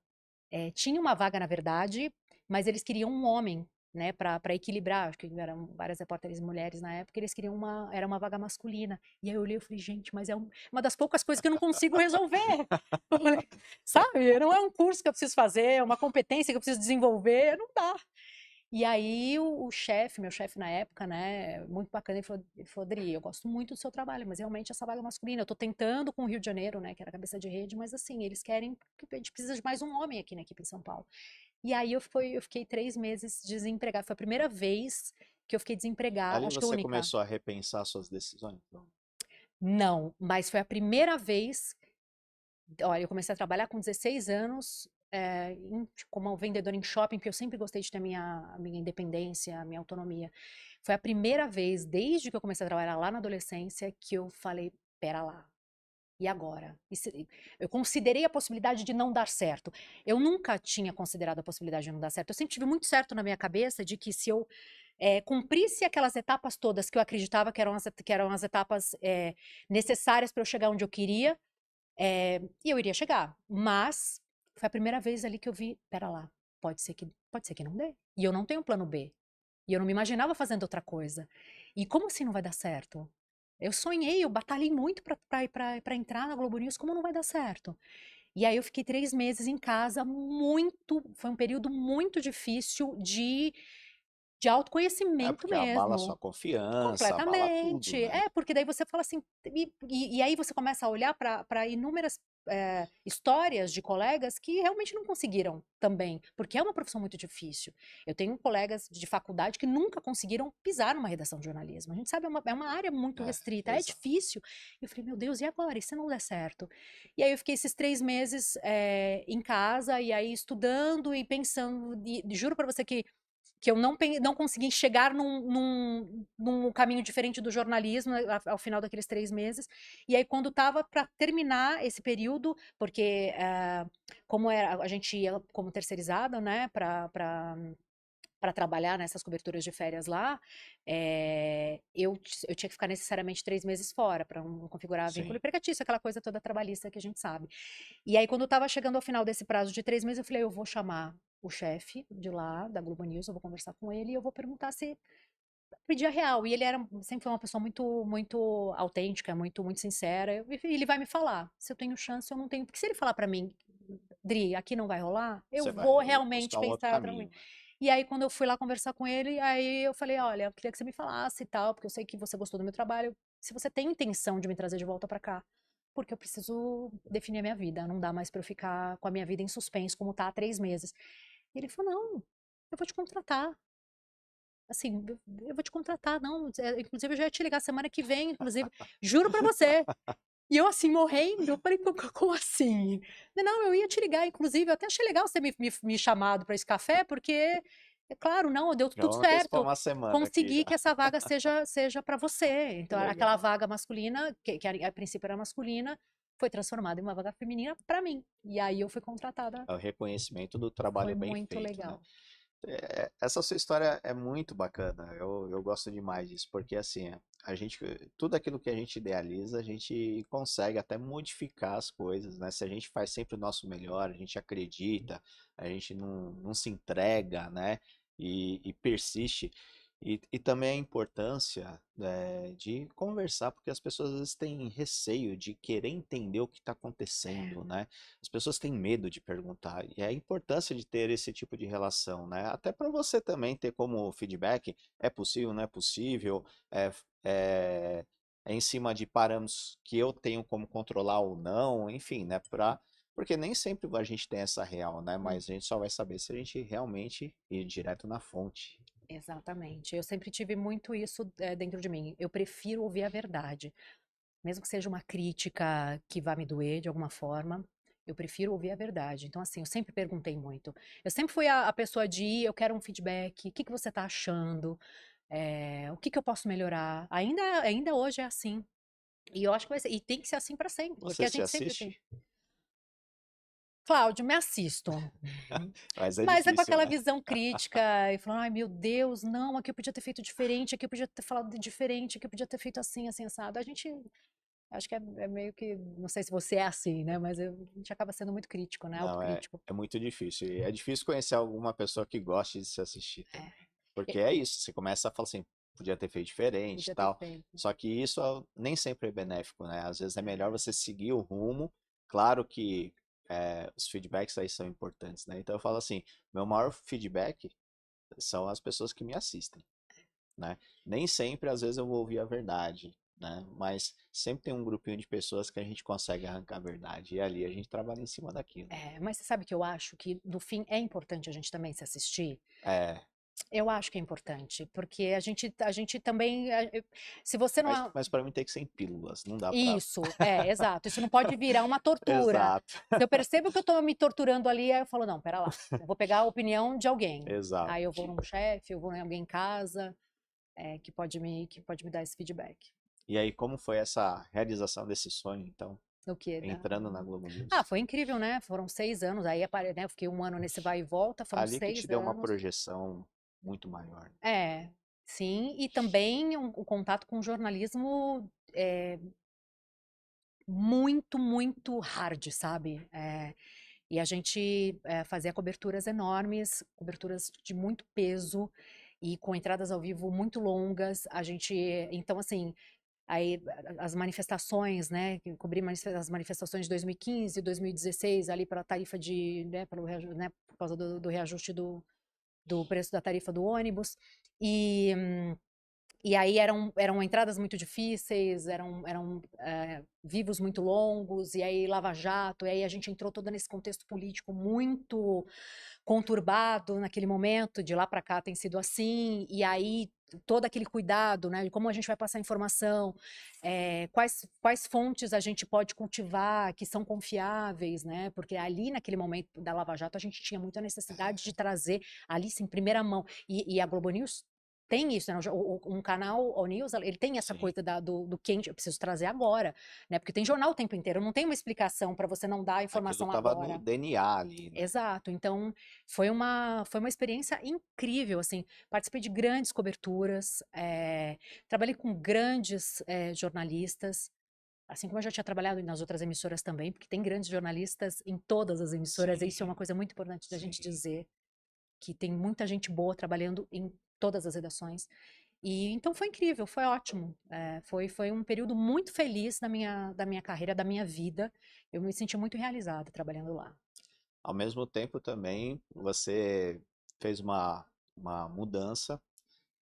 Tinha uma vaga, na verdade, mas eles queriam um homem, né, para equilibrar, acho que eram várias repórteres mulheres na época, eles queriam era uma vaga masculina. E aí eu olhei e falei, gente, mas é uma das poucas coisas que eu não consigo resolver. Eu falei, sabe, não é um curso que eu preciso fazer, é uma competência que eu preciso desenvolver, não dá. E aí o chefe, meu chefe na época, né, muito bacana, ele falou, Adri, eu gosto muito do seu trabalho, mas realmente essa vaga masculina, eu tô tentando com o Rio de Janeiro, né, que era a cabeça de rede, mas assim, eles querem, que a gente precisa de mais um homem aqui na equipe em São Paulo. E aí eu fiquei 3 meses desempregada, foi a primeira vez que eu fiquei desempregada, Ali acho que a você única. começou a repensar suas decisões? Não, mas foi a primeira vez. Olha, eu comecei a trabalhar com 16 anos, como vendedora em shopping, porque eu sempre gostei de ter a minha independência, a minha autonomia. Foi a primeira vez, desde que eu comecei a trabalhar lá na adolescência, que eu falei, pera lá, e agora? Eu considerei a possibilidade de não dar certo. Eu nunca tinha considerado a possibilidade de não dar certo. Eu sempre tive muito certo na minha cabeça de que se eu cumprisse aquelas etapas todas que eu acreditava que eram as etapas necessárias para eu chegar onde eu queria, e eu iria chegar. Mas foi a primeira vez ali que eu vi, pera lá, pode ser que não dê. E eu não tenho plano B. E eu não me imaginava fazendo outra coisa. E como assim não vai dar certo? Eu sonhei, eu batalhei muito para entrar na Globo News, como não vai dar certo? E aí eu fiquei 3 meses em casa, foi um período muito difícil de É autoconhecimento porque abala a mesmo. sua confiança, abala tudo, Completamente. né? Porque daí você fala assim, e aí você começa a olhar para inúmeras histórias de colegas que realmente não conseguiram também, porque é uma profissão muito difícil. Eu tenho colegas de faculdade que nunca conseguiram pisar numa redação de jornalismo. A gente sabe, é uma área muito restrita, é Exato. difícil. Eu falei, meu Deus, e agora? E se não der certo? E aí eu fiquei esses 3 meses em casa, e aí estudando e pensando, e juro pra você que eu não consegui chegar num caminho diferente do jornalismo ao final daqueles 3 meses. E aí, quando estava para terminar esse período, porque como a gente ia como terceirizada, né, para trabalhar nessas coberturas de férias lá, eu tinha que ficar necessariamente 3 meses fora para não configurar vínculo Sim. empregatício, aquela coisa toda trabalhista que a gente sabe. E aí, quando eu estava chegando ao final desse prazo de 3 meses, eu falei, eu vou chamar o chefe de lá, da Globo News, eu vou conversar com ele e eu vou perguntar se pedir a real. E ele sempre foi uma pessoa muito, muito autêntica, muito, muito sincera. E ele vai me falar se eu tenho chance ou não tenho. Porque se ele falar pra mim, Dri, aqui não vai rolar, eu Você vou vai realmente buscar um outro pensar outra coisa. caminho, né? E aí, quando eu fui lá conversar com ele, aí eu falei, olha, eu queria que você me falasse e tal, porque eu sei que você gostou do meu trabalho. Se você tem intenção de me trazer de volta pra cá, porque eu preciso definir a minha vida. Não dá mais pra eu ficar com a minha vida em suspenso, como tá há 3 meses. E ele falou, não, eu vou te contratar. Assim, eu vou te contratar, não. Inclusive, eu já ia te ligar semana que vem, inclusive. Juro pra você. E eu, assim, morrendo. Eu falei, como assim? Não, eu ia te ligar, inclusive. Eu até achei legal você me chamado pra esse café, porque, é claro, não, deu Já tudo vamos antecipar certo. uma semana aqui Consegui já. que essa vaga seja para você. Que Então, aquela legal. vaga masculina, que a princípio era masculina, foi transformada em uma vaga feminina pra mim. E aí eu fui contratada. É o reconhecimento do Foi trabalho bem muito feito, né? legal. Essa sua história é muito bacana. Eu gosto demais disso, porque assim, a gente, tudo aquilo que a gente idealiza, a gente consegue até modificar as coisas, né? Se a gente faz sempre o nosso melhor, a gente acredita, a gente não se entrega, né? E persiste. E também a importância, de conversar, porque as pessoas às vezes têm receio de querer entender o que está É, acontecendo, né? As pessoas têm medo de perguntar. E é a importância de ter esse tipo de relação, né? Até para você também ter como feedback, é possível, não é possível, é, é, é em cima de parâmetros que eu tenho como controlar ou não, enfim, né? Porque nem sempre a gente tem essa real, né? hum, Mas a gente só vai saber se a gente realmente ir direto na fonte. exatamente. Eu sempre tive muito isso dentro de mim. Eu prefiro ouvir a verdade. Mesmo que seja uma crítica que vá me doer de alguma forma, eu prefiro ouvir a verdade. Então, assim, eu sempre perguntei muito. Eu sempre fui a pessoa de ir, eu quero um feedback, o que que você tá achando? O que que eu posso melhorar? Ainda hoje é assim. E eu acho que vai ser, e tem que ser assim para sempre, porque Você a se gente sempre tem. assiste? Cláudio, me assisto. Mas é Mas é com difícil, aquela né? visão crítica e falando, ai meu Deus, não, aqui eu podia ter feito diferente, aqui eu podia ter falado diferente, aqui eu podia ter feito assim, assim, assado. A gente acho que é meio que, não sei se você é assim, né? Mas a gente acaba sendo muito crítico, né? Não, Autocrítico. é muito difícil. E é difícil conhecer alguma pessoa que goste de se assistir também. É, Porque é isso, você começa a falar assim, podia ter feito diferente e podia ter tal. feito. Só que isso nem sempre é benéfico, né? Às vezes é melhor você seguir o rumo. Claro que os feedbacks aí são importantes, né? Então eu falo assim, meu maior feedback são as pessoas que me assistem, né? Nem sempre, às vezes, eu vou ouvir a verdade, né? Mas sempre tem um grupinho de pessoas que a gente consegue arrancar a verdade. E ali a gente trabalha em cima daquilo. Mas você sabe que eu acho que, no fim, é importante a gente também se assistir? É, Eu acho que é importante, porque a gente também, se você não... mas para mim tem que ser em pílulas, não dá pra. Isso, exato. Isso não pode virar uma tortura. Exato, Se eu percebo que eu tô me torturando ali, aí eu falo, não, pera lá, eu vou pegar a opinião de alguém. exato. Aí eu vou num chefe, eu vou em alguém em casa, que pode me dar esse feedback. E aí, como foi essa realização desse sonho, então, O quê? entrando na Globo Ah, News? foi incrível, né? Foram 6 anos, aí né, eu fiquei um ano nesse vai e volta, foram Ali que te seis deu uma anos. projeção muito maior. É, sim, e também o contato com o jornalismo muito, muito hard, sabe? E a gente fazia coberturas enormes, coberturas de muito peso e com entradas ao vivo muito longas. Então assim, aí as manifestações, né, que eu cobri as manifestações de 2015, 2016, ali pela tarifa né, né, por causa do reajuste do preço da tarifa do ônibus. E E aí eram entradas muito difíceis, eram vivos muito longos, e aí Lava Jato, e aí a gente entrou todo nesse contexto político muito conturbado naquele momento, de lá para cá tem sido assim, e aí todo aquele cuidado, né, de como a gente vai passar informação, quais fontes a gente pode cultivar que são confiáveis, né, porque ali naquele momento da Lava Jato a gente tinha muita necessidade de trazer ali, sim, em primeira mão, e a Globo News tem isso, né? Um canal, o News, ele tem essa Sim. coisa do quente, eu preciso trazer agora, né? Porque tem jornal o tempo inteiro, não tem uma explicação para você não dar a Aquilo informação tava no agora. DNA ali, né? Exato. Então, foi uma experiência incrível, assim. Participei de grandes coberturas, trabalhei com grandes jornalistas, assim como eu já tinha trabalhado nas outras emissoras também, porque tem grandes jornalistas em todas as emissoras, e isso é uma Sim, coisa muito importante da gente sim. dizer, que tem muita gente boa trabalhando em todas as redações. E então foi incrível, foi ótimo. Foi um período muito feliz da minha carreira, da minha vida. Eu me senti muito realizada trabalhando lá. Ao mesmo tempo também você fez uma mudança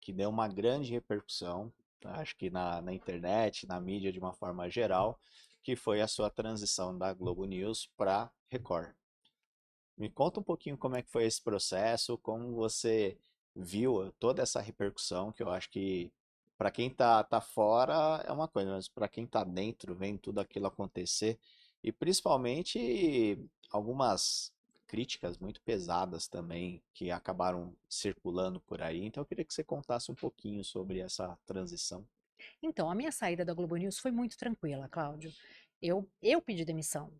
que deu uma grande repercussão, acho que na internet, na mídia de uma forma geral, que foi a sua transição da Globo News para Record. Me conta um pouquinho como é que foi esse processo, como você viu toda essa repercussão, que eu acho que para quem tá fora é uma coisa, mas para quem tá dentro, vendo tudo aquilo acontecer, e principalmente algumas críticas muito pesadas também que acabaram circulando por aí. Então eu queria que você contasse um pouquinho sobre essa transição. Então, a minha saída da Globo News foi muito tranquila, Cláudio. Eu pedi demissão.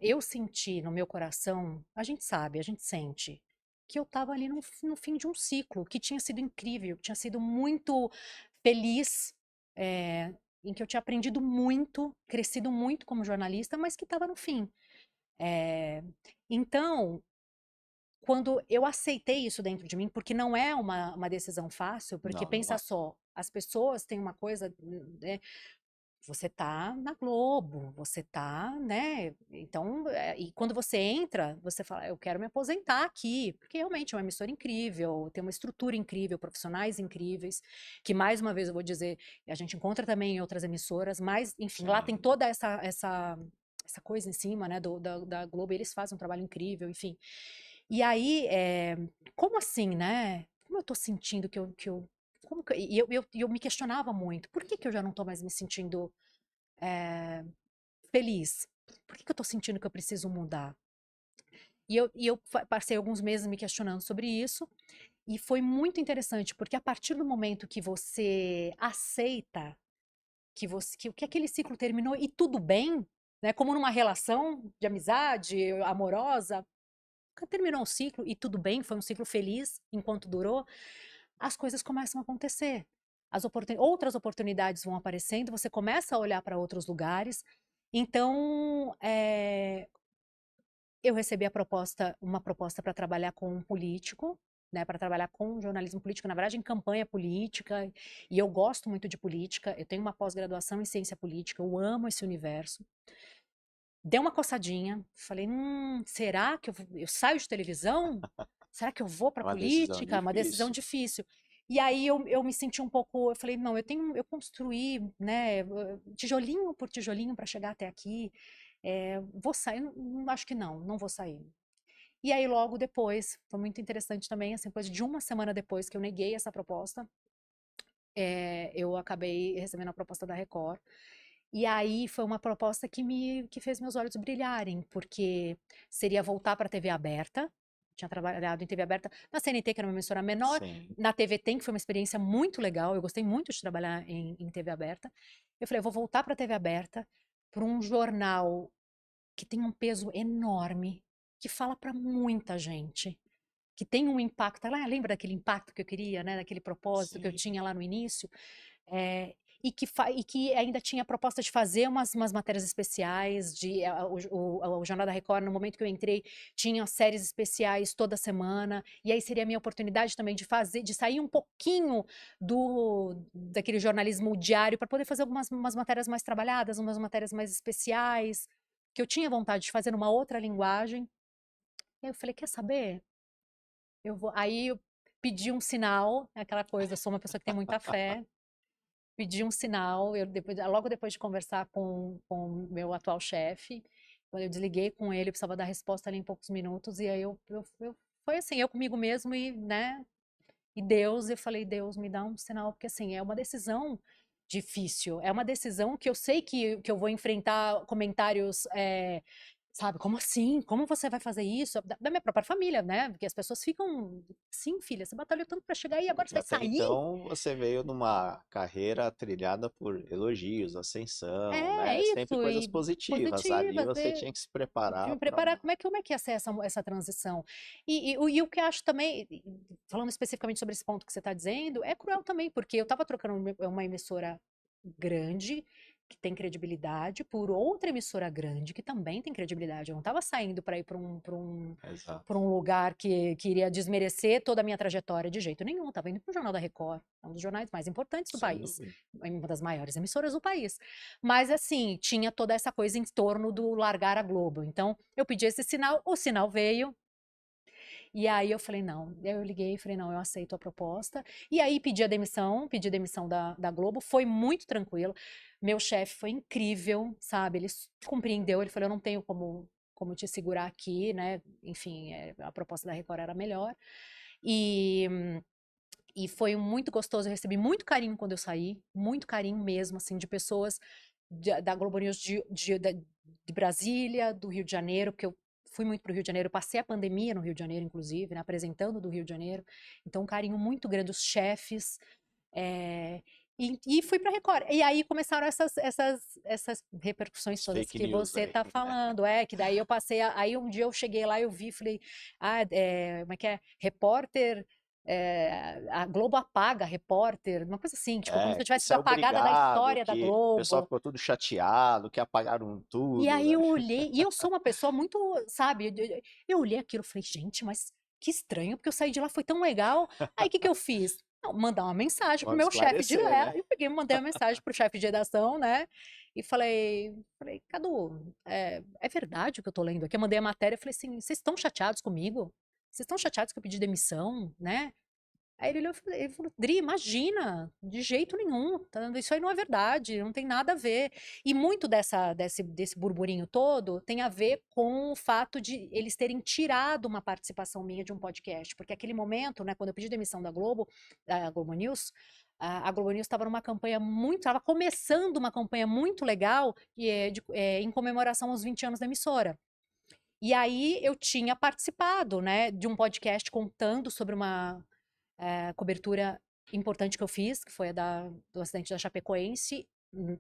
Eu senti no meu coração, a gente sabe, a gente sente, que eu estava ali no fim de um ciclo, que tinha sido incrível, que tinha sido muito feliz, em que eu tinha aprendido muito, crescido muito como jornalista, mas que estava no fim. Eh, então, quando eu aceitei isso dentro de mim, porque não é uma decisão fácil, porque Não, não pensa é. só, as pessoas têm uma coisa, né, você tá na Globo, você tá, né? Então, e quando você entra, você fala, eu quero me aposentar aqui, porque realmente é uma emissora incrível, tem uma estrutura incrível, profissionais incríveis, que mais uma vez eu vou dizer, a gente encontra também em outras emissoras, mas, enfim, lá tem Sim. toda essa coisa em cima, né, da Globo, e eles fazem um trabalho incrível, enfim. E aí, como assim, né? Como eu tô sentindo como e eu me questionava muito, por que que eu já não tô mais me sentindo feliz? Por que que eu tô sentindo que eu preciso mudar? E eu passei alguns meses me questionando sobre isso, e foi muito interessante, porque a partir do momento que você aceita que aquele ciclo terminou e tudo bem, né, como numa relação de amizade, amorosa, terminou o ciclo e tudo bem, foi um ciclo feliz enquanto durou, as coisas começam a acontecer. Outras oportunidades vão aparecendo, você começa a olhar para outros lugares. Então, eu recebi uma proposta para trabalhar com um político, né, para trabalhar com jornalismo político, na verdade, em campanha política, e eu gosto muito de política, eu tenho uma pós-graduação em ciência política, eu amo esse universo. Deu uma coçadinha, falei, será que eu saio de televisão? Será que eu vou É para uma decisão política? Uma decisão difícil. difícil. E aí eu me senti um pouco, eu falei, não, eu construí, né, tijolinho por tijolinho para chegar até aqui. Vou sair, acho que não vou sair. E aí logo depois, foi muito interessante também, assim, depois de uma semana depois que eu neguei essa proposta, eu acabei recebendo a proposta da Record. E aí foi uma proposta que fez meus olhos brilharem, porque seria voltar para a TV aberta. Tinha trabalhado em TV aberta na CNT, que era uma emissora menor, Sim. na TV Tem, que foi uma experiência muito legal. Eu gostei muito de trabalhar em TV aberta. Eu falei, eu vou voltar para a TV aberta, para um jornal que tem um peso enorme, que fala para muita gente, que tem um impacto. Lembra daquele impacto que eu queria, né? Daquele propósito que eu Sim. tinha lá no início? É, e que ainda tinha a proposta de fazer umas matérias especiais, o Jornal da Record, no momento que eu entrei, tinha séries especiais toda semana, e aí seria a minha oportunidade também de sair um pouquinho daquele jornalismo diário para poder fazer umas matérias mais trabalhadas, umas matérias mais especiais, que eu tinha vontade de fazer numa outra linguagem. E aí eu falei, quer saber? Eu vou. Aí pedi um sinal, aquela coisa, eu sou uma pessoa que tem muita fé, pedi um sinal, logo depois de conversar com o meu atual chefe, quando eu desliguei com ele, eu precisava dar resposta ali em poucos minutos, e aí foi assim, eu comigo mesmo e, né, e Deus, eu falei, Deus, me dá um sinal, porque assim, é uma decisão difícil, é uma decisão que eu sei que eu vou enfrentar comentários, sabe, como assim? Como você vai fazer isso? Da minha própria família, né? Porque as pessoas ficam, sim, filha, você batalhou tanto pra chegar aí, agora você E vai até sair? então você veio numa carreira trilhada por elogios, ascensão, É né? Sempre isso, coisas e positivas. Ali positivas, você tinha que se de preparar me para preparar, uma. como é que ia ser essa transição? E o que eu acho também, falando especificamente sobre esse ponto que você está dizendo, é cruel também, porque eu estava trocando uma emissora grande, que tem credibilidade, por outra emissora grande, que também tem credibilidade. Eu não estava saindo para ir para Exato. um lugar que iria desmerecer toda a minha trajetória de jeito nenhum. Estava indo para o Jornal da Record, é um dos jornais mais importantes do Sem país, dúvida. uma das maiores emissoras do país. Mas assim, tinha toda essa coisa em torno do largar a Globo. Então, eu pedi esse sinal, o sinal veio, e aí eu falei, não. Eu liguei e falei, não, eu aceito a proposta. E aí pedi demissão da Globo, foi muito tranquilo. Meu chefe foi incrível, sabe? Ele compreendeu, ele falou, eu não tenho como te segurar aqui, né? Enfim, a proposta da Record era melhor. E, e foi muito gostoso, eu recebi muito carinho quando eu saí, muito carinho mesmo, assim, de pessoas da Globo News de Brasília, do Rio de Janeiro, porque eu fui muito para o Rio de Janeiro, passei a pandemia no Rio de Janeiro, inclusive, né, apresentando do Rio de Janeiro, então um carinho muito grande, os chefes, é, e fui para Record. E aí começaram essas repercussões As todas fake que news você aí. está falando, que daí eu passei, aí um dia eu cheguei lá, eu vi, falei, como é que é? Repórter, a Globo apaga repórter, uma coisa assim, tipo, como se eu Que tivesse isso sido é apagada da obrigado, história da que o pessoal Globo. ficou tudo chateado, que apagaram E tudo, aí né? eu olhei, e eu sou uma pessoa muito, sabe, eu olhei aquilo e falei, gente, mas que estranho, porque eu saí de lá, foi tão legal. Aí o que que eu fiz? Não, mandar uma mensagem pro Vamos meu chefe esclarecer, direto. né? Eu peguei, mandei uma mensagem pro chefe de redação, né? E falei, Cadu, é verdade o que eu tô lendo aqui? Eu mandei a matéria, eu falei assim, vocês estão chateados comigo? Vocês estão chateados que eu pedi demissão, né? Aí ele olhou e falou, Dri, imagina, de jeito nenhum, isso aí não é verdade, não tem nada a ver. E muito desse burburinho todo tem a ver com o fato de eles terem tirado uma participação minha de um podcast, porque aquele momento, né, quando eu pedi demissão da Globo, da Globo News, a Globo News estava numa campanha estava começando uma campanha muito legal, em comemoração aos 20 anos da emissora. E aí eu tinha participado, né, de um podcast contando sobre uma cobertura importante que eu fiz, que foi do acidente da Chapecoense,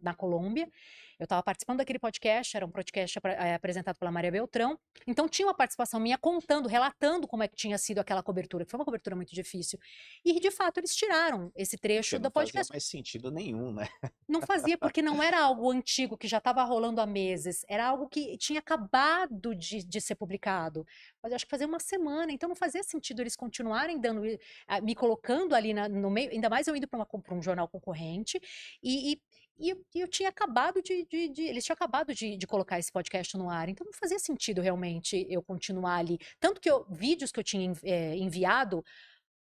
na Colômbia. Eu estava participando daquele podcast, era um podcast apresentado pela Maria Beltrão. Então tinha uma participação minha contando, relatando como é que tinha sido aquela cobertura, que foi uma cobertura muito difícil. E de fato eles tiraram esse Porque trecho não do fazia podcast. mais sentido nenhum, né? Não fazia porque não era algo antigo que já estava rolando há meses, era algo que tinha acabado de ser publicado. Mas eu acho que fazia uma semana, então não fazia sentido eles continuarem me colocando ali no meio, ainda mais eu indo para um jornal concorrente, e eu tinha acabado eles tinham acabado de colocar esse podcast no ar, então não fazia sentido realmente eu continuar ali. Tanto que vídeos que eu tinha enviado,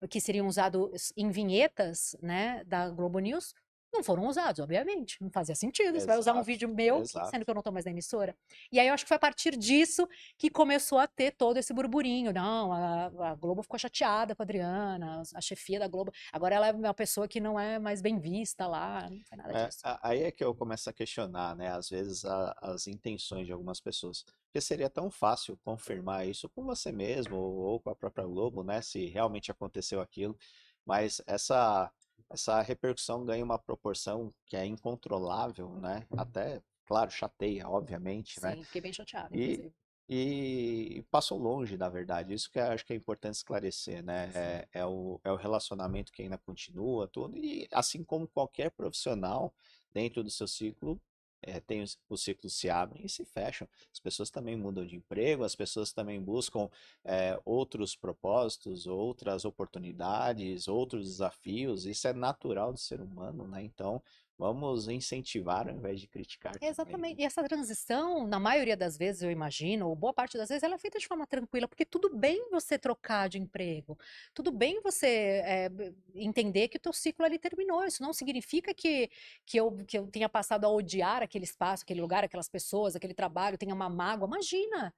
que seriam usados em vinhetas, né, da Globo News, não foram usados, obviamente. Não fazia sentido. Você vai usar um Exato, vídeo meu, sendo exato. que eu não tô mais na emissora. E aí eu acho que foi a partir disso que começou a ter todo esse burburinho. Não, a Globo ficou chateada com a Adriana, a chefia da Globo. Agora ela é uma pessoa que não é mais bem vista lá. Não foi nada disso. Aí é que eu começo a questionar, né? Às vezes as intenções de algumas pessoas. Porque seria tão fácil confirmar isso com você mesmo ou com a própria Globo, né? Se realmente aconteceu aquilo. Mas essa repercussão ganha uma proporção que é incontrolável, né? Até, claro, chateia, obviamente, né? Sim, fiquei bem chateada, E, inclusive. e passou longe, na verdade. Isso que eu acho que é importante esclarecer, né? Sim. É o relacionamento que ainda continua, tudo. E assim como qualquer profissional dentro do seu ciclo, os ciclos se abrem e se fecham. As pessoas também mudam de emprego, as pessoas também buscam outros propósitos, outras oportunidades, outros desafios. Isso é natural do ser humano, né? Então, Vamos incentivar ao invés de criticar também, né? Exatamente. E essa transição, na maioria das vezes, eu imagino, ou boa parte das vezes, ela é feita de forma tranquila, porque tudo bem você trocar de emprego, tudo bem você entender que o teu ciclo ali terminou. Isso não significa que eu tenha passado a odiar aquele espaço, aquele lugar, aquelas pessoas, aquele trabalho, tenha uma mágoa. Imagina!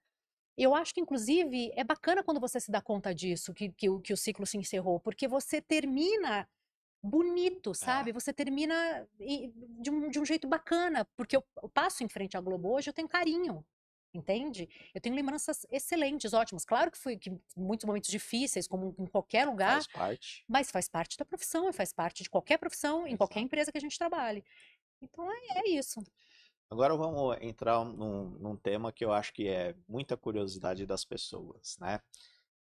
Eu acho que, inclusive, é bacana quando você se dá conta disso, que o ciclo se encerrou, porque você termina bonito, É, sabe? Você termina de um jeito bacana, porque eu passo em frente à Globo hoje, eu tenho carinho, entende? Eu tenho lembranças excelentes, ótimas. Claro que foi que muitos momentos difíceis, como em qualquer lugar, faz parte. mas faz parte da profissão, e faz parte de qualquer profissão, em qualquer Exato. empresa que a gente trabalhe. Então é isso. Agora vamos entrar num tema que eu acho que é muita curiosidade das pessoas, né?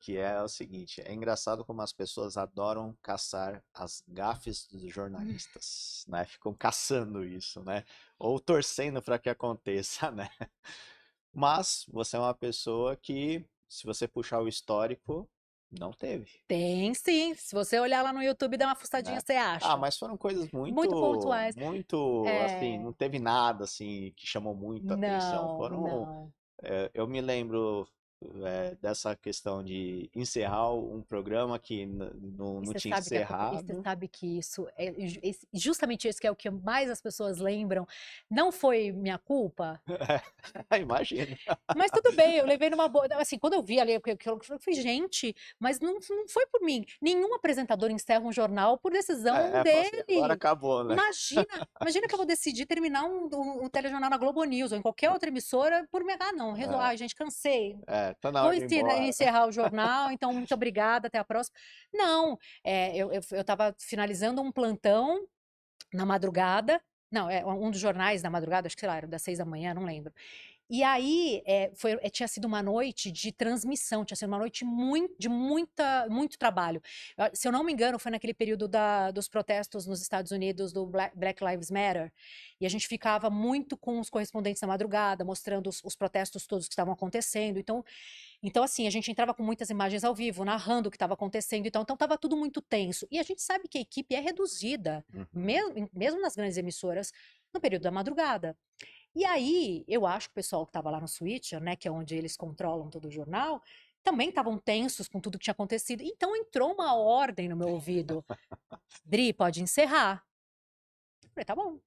Que é o seguinte, é engraçado como as pessoas adoram caçar as gafes dos jornalistas, né? Ficam caçando isso, né? Ou torcendo para que aconteça, né? Mas você é uma pessoa que, se você puxar o histórico, não teve, Tem sim. Se você olhar lá no YouTube e dar uma fuçadinha, né? você Ah, acha. mas foram coisas Muito muito, pontuais. muito, assim, É, não teve nada, assim, que chamou muita atenção. não, Foram, não. eu me lembro, dessa questão de encerrar um programa que E não você tinha sabe e você encerrado. sabe que isso é justamente isso que é o que mais as pessoas lembram. Não foi minha culpa, Imagina. mas tudo bem, eu levei numa boa. Assim, quando eu vi ali, eu falei, gente, mas não foi por mim. Nenhum apresentador encerra um jornal por decisão Falou assim, agora dele. acabou, né? Imagina que eu vou decidir terminar um telejornal na Globo News ou em qualquer outra emissora por me. Ah, não, É, gente, cansei. tá na Vou hora de ir embora. encerrar o jornal, então muito obrigada, até a próxima. Não, eu estava finalizando um plantão na madrugada, não, um dos jornais da madrugada, acho que sei lá, era das 6 da manhã, não lembro. E aí, tinha sido uma noite de transmissão, tinha sido uma noite muito trabalho. Se eu não me engano, foi naquele período dos protestos nos Estados Unidos do Black Lives Matter, e a gente ficava muito com os correspondentes na madrugada, mostrando os protestos todos que estavam acontecendo. Então, assim, a gente entrava com muitas imagens ao vivo, narrando o que estava acontecendo, então estava tudo muito tenso. E a gente sabe que a equipe é reduzida, Uhum. mesmo nas grandes emissoras, no período da madrugada. E aí, eu acho que o pessoal que estava lá no Switcher, né, que é onde eles controlam todo o jornal, também estavam tensos com tudo que tinha acontecido. Então entrou uma ordem no meu ouvido. Dri, pode encerrar. Eu falei, tá bom.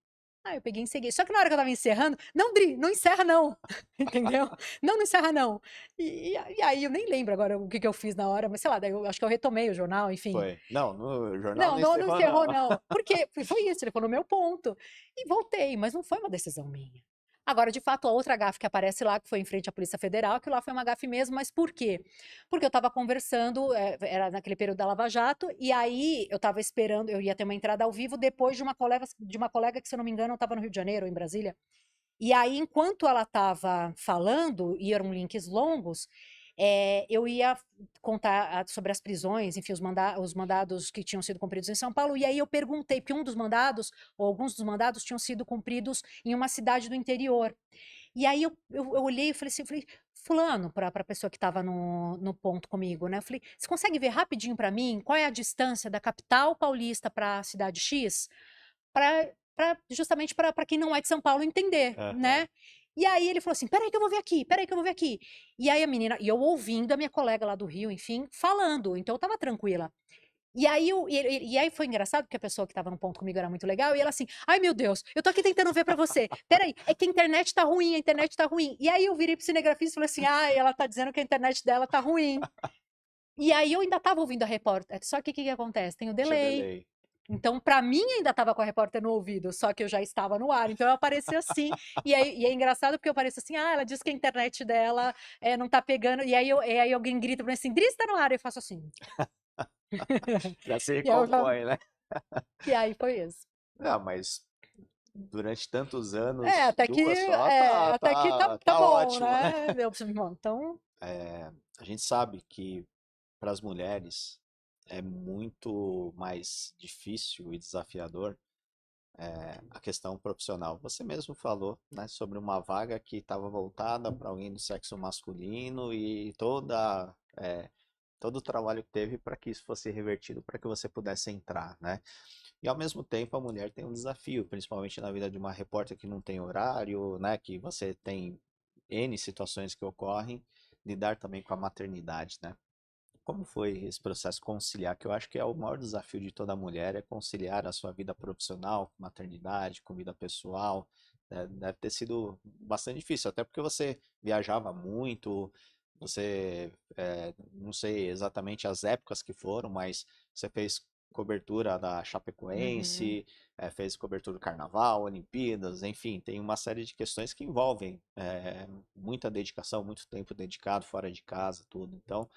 Aí eu peguei e encerrei. Só que na hora que eu tava encerrando, não, Dri, não encerra não. Entendeu? Não, não encerra não. E aí eu nem lembro agora o que, que eu fiz na hora, mas sei lá, daí eu acho que eu retomei o jornal, enfim. Foi. Não, no jornal Não, não não encerrou, encerrou não. não. Porque foi isso, ele falou no meu ponto. E voltei, mas não foi uma decisão minha. Agora, de fato, a outra gafe que aparece lá, que foi em frente à Polícia Federal, que lá foi uma gafe mesmo, mas por quê? Porque eu estava conversando, era naquele período da Lava Jato, e aí eu estava esperando, eu ia ter uma entrada ao vivo depois de uma colega que, se eu não me engano, estava no Rio de Janeiro, ou em Brasília. E aí, enquanto ela estava falando, e eram links longos, eu ia contar sobre as prisões, enfim, os mandados que tinham sido cumpridos em São Paulo, e aí eu perguntei, porque um dos mandados, ou alguns dos mandados, tinham sido cumpridos em uma cidade do interior. E aí eu olhei e falei assim, fulano, para a pessoa que estava no ponto comigo, né? Eu falei, você consegue ver rapidinho para mim qual é a distância da capital paulista para a cidade X? Justamente para quem não é de São Paulo entender, Aham. né? E aí ele falou assim: peraí que eu vou ver aqui, peraí que eu vou ver aqui. E aí a menina, e eu ouvindo a minha colega lá do Rio, enfim, falando, então eu tava tranquila. E aí foi engraçado, porque a pessoa que estava no ponto comigo era muito legal, e ela assim, ai meu Deus, eu tô aqui tentando ver pra você. Peraí, é que a internet tá ruim, a internet tá ruim. E aí eu virei pro cinegrafista e falei assim, ai, ela tá dizendo que a internet dela tá ruim. E aí eu ainda tava ouvindo a repórter, só que o que que acontece? Tem o Tinha delay. delay. Então, pra mim, ainda estava com a repórter no ouvido, só que eu já estava no ar. Então, eu apareci assim. E é engraçado porque eu apareço assim: ah, ela disse que a internet dela não tá pegando. E aí alguém grita pra mim assim: Dri, está no ar. Eu faço assim. Já se E aí, eu já, recompõe, né? e aí foi isso. Não, mas durante tantos É, anos, até que, duas só é, tá, até que tá, tá, tá tá bom, ótimo, né? né? Bom, então, A gente sabe que para as mulheres é muito mais difícil e desafiador, a questão profissional. Você mesmo falou, né, sobre uma vaga que estava voltada para alguém do sexo masculino e todo o trabalho que teve para que isso fosse revertido, para que você pudesse entrar, né? E ao mesmo tempo a mulher tem um desafio, principalmente na vida de uma repórter que não tem horário, né? Que você tem N situações que ocorrem, lidar também com a maternidade, né? Como foi esse processo conciliar? Que eu acho que é o maior desafio de toda mulher, é conciliar a sua vida profissional, maternidade, com vida pessoal. Deve ter sido bastante difícil, até porque você viajava muito, você, não sei exatamente as épocas que foram, mas você fez cobertura da Uhum. Chapecoense, fez cobertura do Carnaval, Olimpíadas, enfim, tem uma série de questões que envolvem muita dedicação, muito tempo dedicado fora de casa, tudo. Então,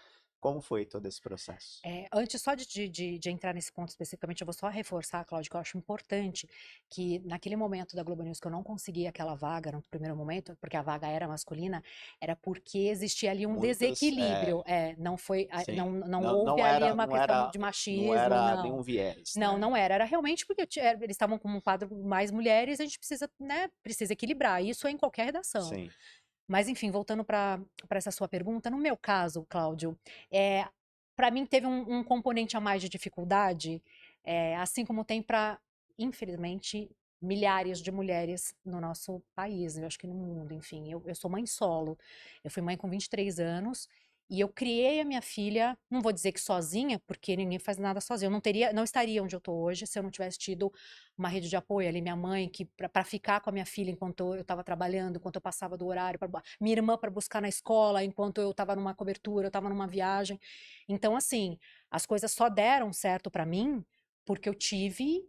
como foi todo esse processo? Antes só de entrar nesse ponto especificamente, eu vou só reforçar, Cláudio, que eu acho importante que naquele momento da Globo News que eu não consegui aquela vaga no primeiro momento, porque a vaga era masculina, era porque existia ali um Muitas, desequilíbrio. Não foi, sim, não não, houve não ali era, uma não questão era, de não machismo, era não. nenhum viés, Não, né? não era. Era realmente porque eles estavam com um quadro mais mulheres, a gente precisa, né, precisa equilibrar. Isso é em qualquer redação. Sim, Mas, enfim, voltando para essa sua pergunta, no meu caso, Cláudio, é, para mim teve um componente a mais de dificuldade, assim como tem para, infelizmente, milhares de mulheres no nosso país, eu acho que no mundo, enfim. Eu sou mãe solo, eu fui mãe com 23 anos. E eu criei a minha filha, não vou dizer que sozinha, porque ninguém faz nada sozinho. Eu não estaria onde eu estou hoje se eu não tivesse tido uma rede de apoio ali, minha mãe, que para ficar com a minha filha enquanto eu estava trabalhando, enquanto eu passava do horário, minha irmã para buscar na escola, enquanto eu estava numa cobertura, eu estava numa viagem. Então, assim, as coisas só deram certo para mim porque eu tive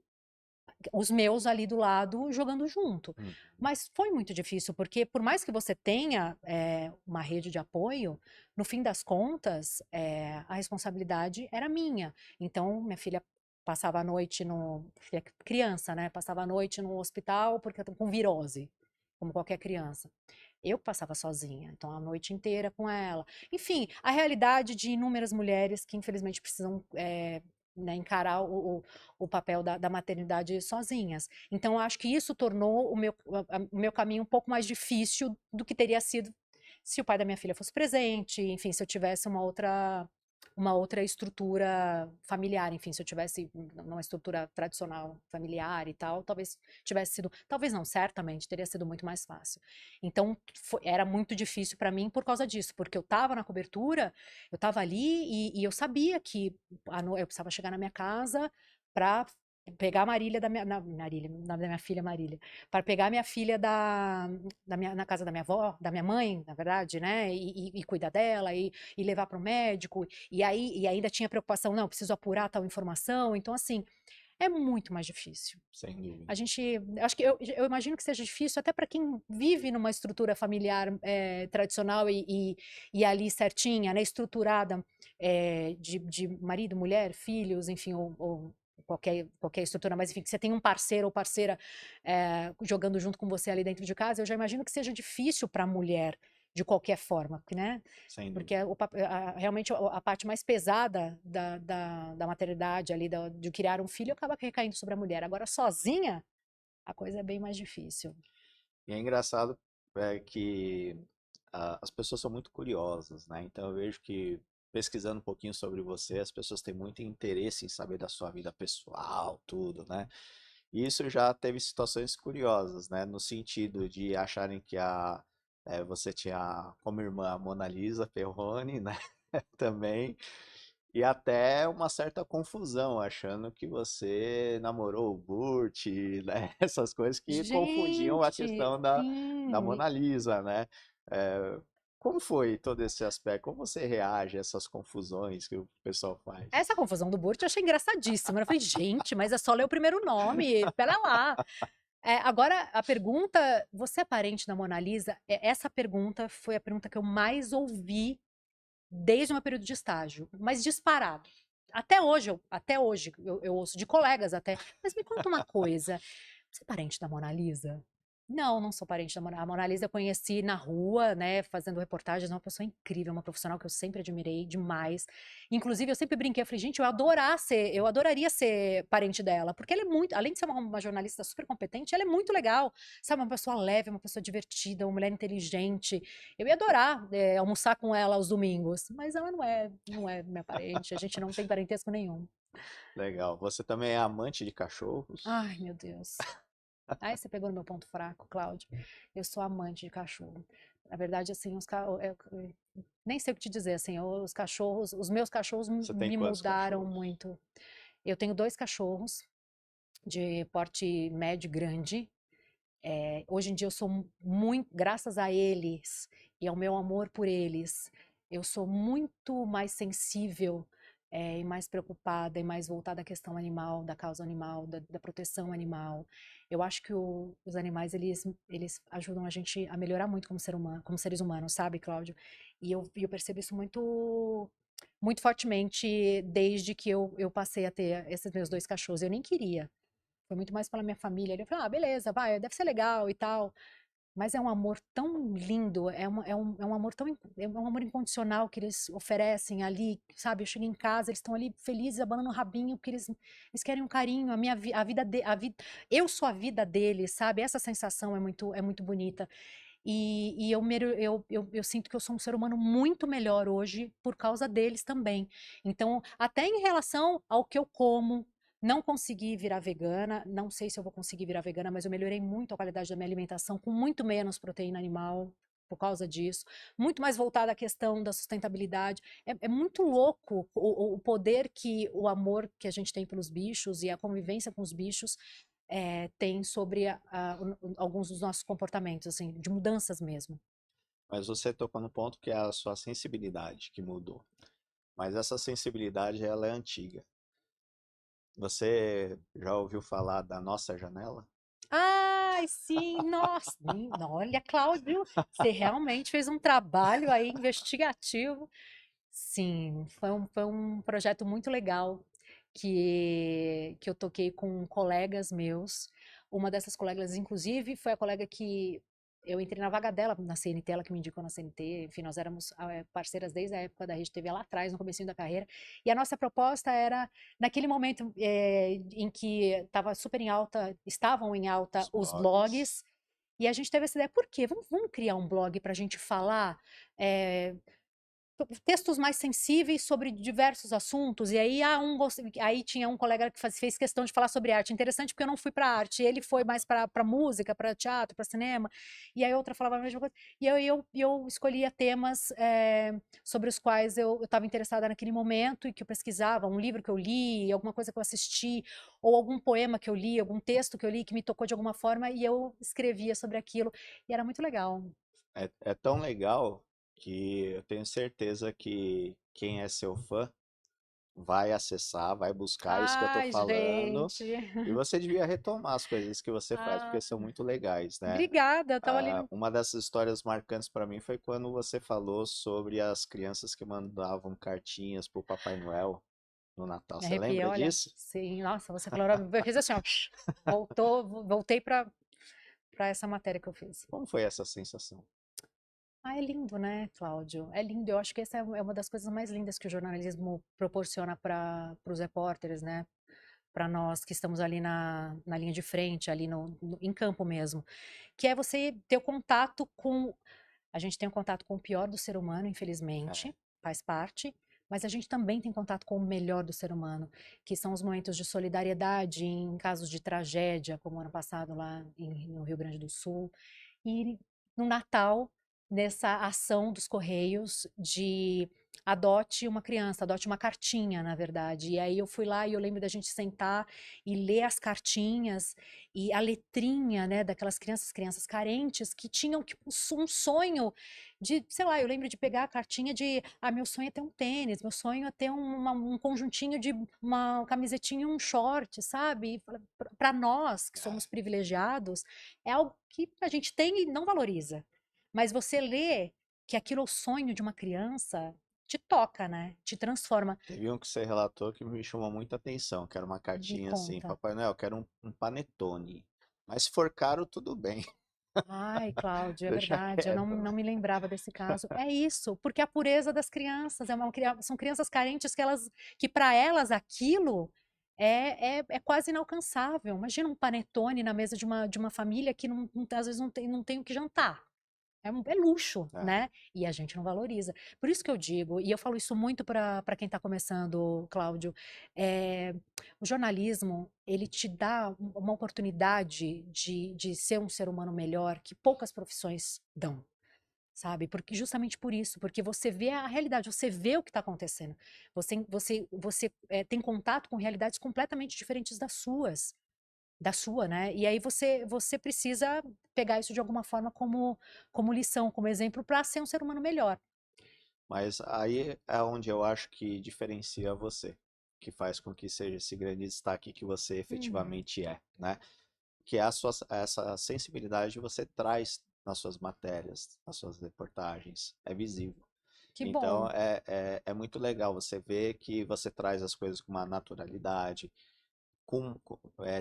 os meus ali do lado jogando junto. uhum, Mas foi muito difícil, porque por mais que você tenha uma rede de apoio, no fim das contas, a responsabilidade era minha. Então, minha filha passava a noite no. Filha criança, né? Passava a noite no hospital porque com virose, como qualquer criança. Eu passava sozinha, então a noite inteira com ela. Enfim, a realidade de inúmeras mulheres que infelizmente precisam né, encarar o papel da maternidade sozinhas. Então, eu acho que isso tornou o meu caminho um pouco mais difícil do que teria sido se o pai da minha filha fosse presente, enfim, se eu tivesse uma outra estrutura familiar, enfim, se eu tivesse uma estrutura tradicional familiar e tal, talvez tivesse sido, talvez não, certamente teria sido muito mais fácil. Então, era muito difícil para mim por causa disso, porque eu estava na cobertura, eu estava ali e eu sabia que eu precisava chegar na minha casa para pegar a Marília da minha filha Marília, para pegar a minha filha na casa da minha avó, da minha mãe, na verdade, né, e cuidar dela e levar para o médico, e ainda tinha preocupação, não, preciso apurar tal informação, então assim, é muito mais difícil. sem dúvida. Acho que eu imagino que seja difícil até para quem vive numa estrutura familiar tradicional e ali certinha, né, estruturada de marido, mulher, filhos, enfim, ou qualquer estrutura, mas enfim, que você tem um parceiro ou parceira jogando junto com você ali dentro de casa, eu já imagino que seja difícil para a mulher de qualquer forma, né? Sem Porque dúvida. realmente a parte mais pesada da maternidade ali, de criar um filho, acaba recaindo sobre a mulher. Agora, sozinha, a coisa é bem mais difícil. E é engraçado que as pessoas são muito curiosas, né? Então eu vejo que pesquisando um pouquinho sobre você, as pessoas têm muito interesse em saber da sua vida pessoal, tudo, né? E isso já teve situações curiosas, né? No sentido de acharem que você tinha como irmã a Mona Lisa Perrone, né? Também. E até uma certa confusão, achando que você namorou o Burt, né? Essas coisas que confundiam a Gente, questão da sim. Mona Lisa, né? Eh, como foi todo esse aspecto? Como você reage a essas confusões que o pessoal faz? Essa confusão do Burt eu achei engraçadíssima. Eu falei, gente, mas é só ler o primeiro nome, pera lá. Agora, a pergunta, você é parente da Mona Lisa? Essa pergunta foi a pergunta que eu mais ouvi desde o meu período de estágio, mas disparado. Até hoje eu ouço de colegas até, mas me conta uma coisa, você é parente da Mona Lisa? Não, não sou parente da Mona. A Mona Lisa eu conheci na rua, né, fazendo reportagens, uma pessoa incrível, uma profissional que eu sempre admirei demais. Inclusive, eu sempre brinquei, eu falei, gente, eu adoraria ser parente dela, porque ela é muito, além de ser uma jornalista super competente, ela é muito legal, sabe, uma pessoa leve, uma pessoa divertida, uma mulher inteligente. Eu ia adorar, almoçar com ela aos domingos, mas ela não é minha parente, a gente não tem parentesco nenhum. Legal. Você também é amante de cachorros? Ai, meu Deus. Aí você pegou no meu ponto fraco, Cláudio. Eu sou amante de cachorro. Na verdade, assim, nem sei o que te dizer, assim, os cachorros, os meus cachorros Você tem me quantos mudaram cachorros? muito. Eu tenho dois cachorros de porte médio e grande. Hoje em dia eu sou muito, graças a eles e ao meu amor por eles, eu sou muito mais sensível, e mais preocupada e mais voltada à questão animal, da causa animal, da proteção animal. Eu acho que os animais, eles ajudam a gente a melhorar muito como ser humano, como seres humanos, sabe, Cláudio? E eu percebo isso muito, muito fortemente desde que eu passei a ter esses meus dois cachorros. Eu nem queria. Foi muito mais pela minha família. Eu falei, ah, beleza, vai, deve ser legal e tal. Mas é um amor tão lindo, é um amor é um amor incondicional que eles oferecem ali, sabe? Eu chego em casa, eles estão ali felizes, abanando o rabinho, porque eles querem um carinho, a vida, eu sou a vida deles, sabe? Essa sensação é muito bonita. E eu sinto que eu sou um ser humano muito melhor hoje por causa deles também. Então, até em relação ao que eu como, não consegui virar vegana, não sei se eu vou conseguir virar vegana, mas eu melhorei muito a qualidade da minha alimentação, com muito menos proteína animal. Por causa disso, muito mais voltada à questão da sustentabilidade. É muito louco o poder que o amor que a gente tem pelos bichos e a convivência com os bichos tem sobre alguns dos nossos comportamentos, assim, de mudanças mesmo. Mas você tocou no ponto que é a sua sensibilidade que mudou. Mas essa sensibilidade, ela é antiga. Você já ouviu falar da nossa janela? Ai, sim, nossa, olha, Cláudio, você realmente fez um trabalho aí investigativo. Sim, foi um projeto muito legal que eu toquei com colegas meus. Uma dessas colegas, inclusive, foi a colega que eu entrei na vaga dela na CNT, ela que me indicou na CNT. Enfim, nós éramos parceiras desde a época da Rede TV lá atrás, no comecinho da carreira. E a nossa proposta era, naquele momento em que estava super em alta, estavam em alta Os os blogs. blogs, e a gente teve essa ideia, por quê? Vamos criar um blog para a gente falar eh, textos mais sensíveis sobre diversos assuntos, e aí aí tinha um colega que fez questão de falar sobre arte. Interessante porque eu não fui para arte, ele foi mais para música, para teatro, para cinema, e aí outra falava a mesma coisa. E eu escolhia temas sobre os quais eu estava interessada naquele momento e que eu pesquisava, um livro que eu li, alguma coisa que eu assisti, ou algum poema que eu li, algum texto que eu li que me tocou de alguma forma, e eu escrevia sobre aquilo, e era muito legal. É tão legal que eu tenho certeza que quem é seu fã vai acessar, vai buscar isso que eu tô Ai, falando. gente. E você devia retomar as coisas que você faz, Ah, porque são muito legais, né? obrigada, eu tava ali Ah, no... uma dessas histórias marcantes para mim foi quando você falou sobre as crianças que mandavam cartinhas pro Papai Noel no Natal. Me Você arrepiei, lembra olha. disso? Sim, nossa, você falou, eu fiz assim, ó, voltei para essa matéria que eu fiz. Como foi essa sensação? Ah, é lindo, né, Cláudio? É lindo. Eu acho que essa é uma das coisas mais lindas que o jornalismo proporciona para os repórteres, né? Para nós que estamos ali na linha de frente, ali em campo mesmo. Que é você ter o contato com. A gente tem o contato com o pior do ser humano, É, infelizmente, faz parte. Mas a gente também tem contato com o melhor do ser humano, que são os momentos de solidariedade em casos de tragédia, como ano passado lá no Rio Grande do Sul. E no Natal, nessa ação dos Correios de adote uma criança, adote uma cartinha, na verdade. E aí eu fui lá e eu lembro da gente sentar e ler as cartinhas e a letrinha, né, daquelas crianças carentes que tinham tipo, um sonho de, sei lá, eu lembro de pegar a cartinha de, meu sonho é ter um tênis, meu sonho é ter um conjuntinho de uma camisetinha e um short, sabe? Para nós que somos é. privilegiados, é algo que a gente tem e não valoriza. Mas você lê que aquilo é o sonho de uma criança, te toca, né? Te transforma. Teve um que você relatou que me chamou muita atenção, que era uma Me cartinha assim, conta. Papai Noel, eu quero um panetone. Mas se for caro, tudo bem. Ai, Cláudio, é Eu já verdade, eu quero. não me lembrava desse caso. É isso, porque a pureza das crianças, são crianças carentes que para elas aquilo é quase inalcançável. Imagina um panetone na mesa de uma família que às vezes não tem o que jantar. é luxo, É. né? E a gente não valoriza. Por isso que eu digo, e eu falo isso muito para quem está começando, Cláudio, é, o jornalismo, ele te dá uma oportunidade de ser um ser humano melhor que poucas profissões dão. Sabe? Porque justamente por isso, porque você vê a realidade, você vê o que está acontecendo. Você tem contato com realidades completamente diferentes das suas, da sua, né? E aí você precisa pegar isso de alguma forma como lição, como exemplo, para ser um ser humano melhor. Mas aí é onde eu acho que diferencia você, que faz com que seja esse grande destaque que você Uhum. efetivamente é, né? Que é essa sensibilidade você traz nas suas matérias, nas suas reportagens, é visível. Que Então bom. é muito legal você ver que você traz as coisas com uma naturalidade,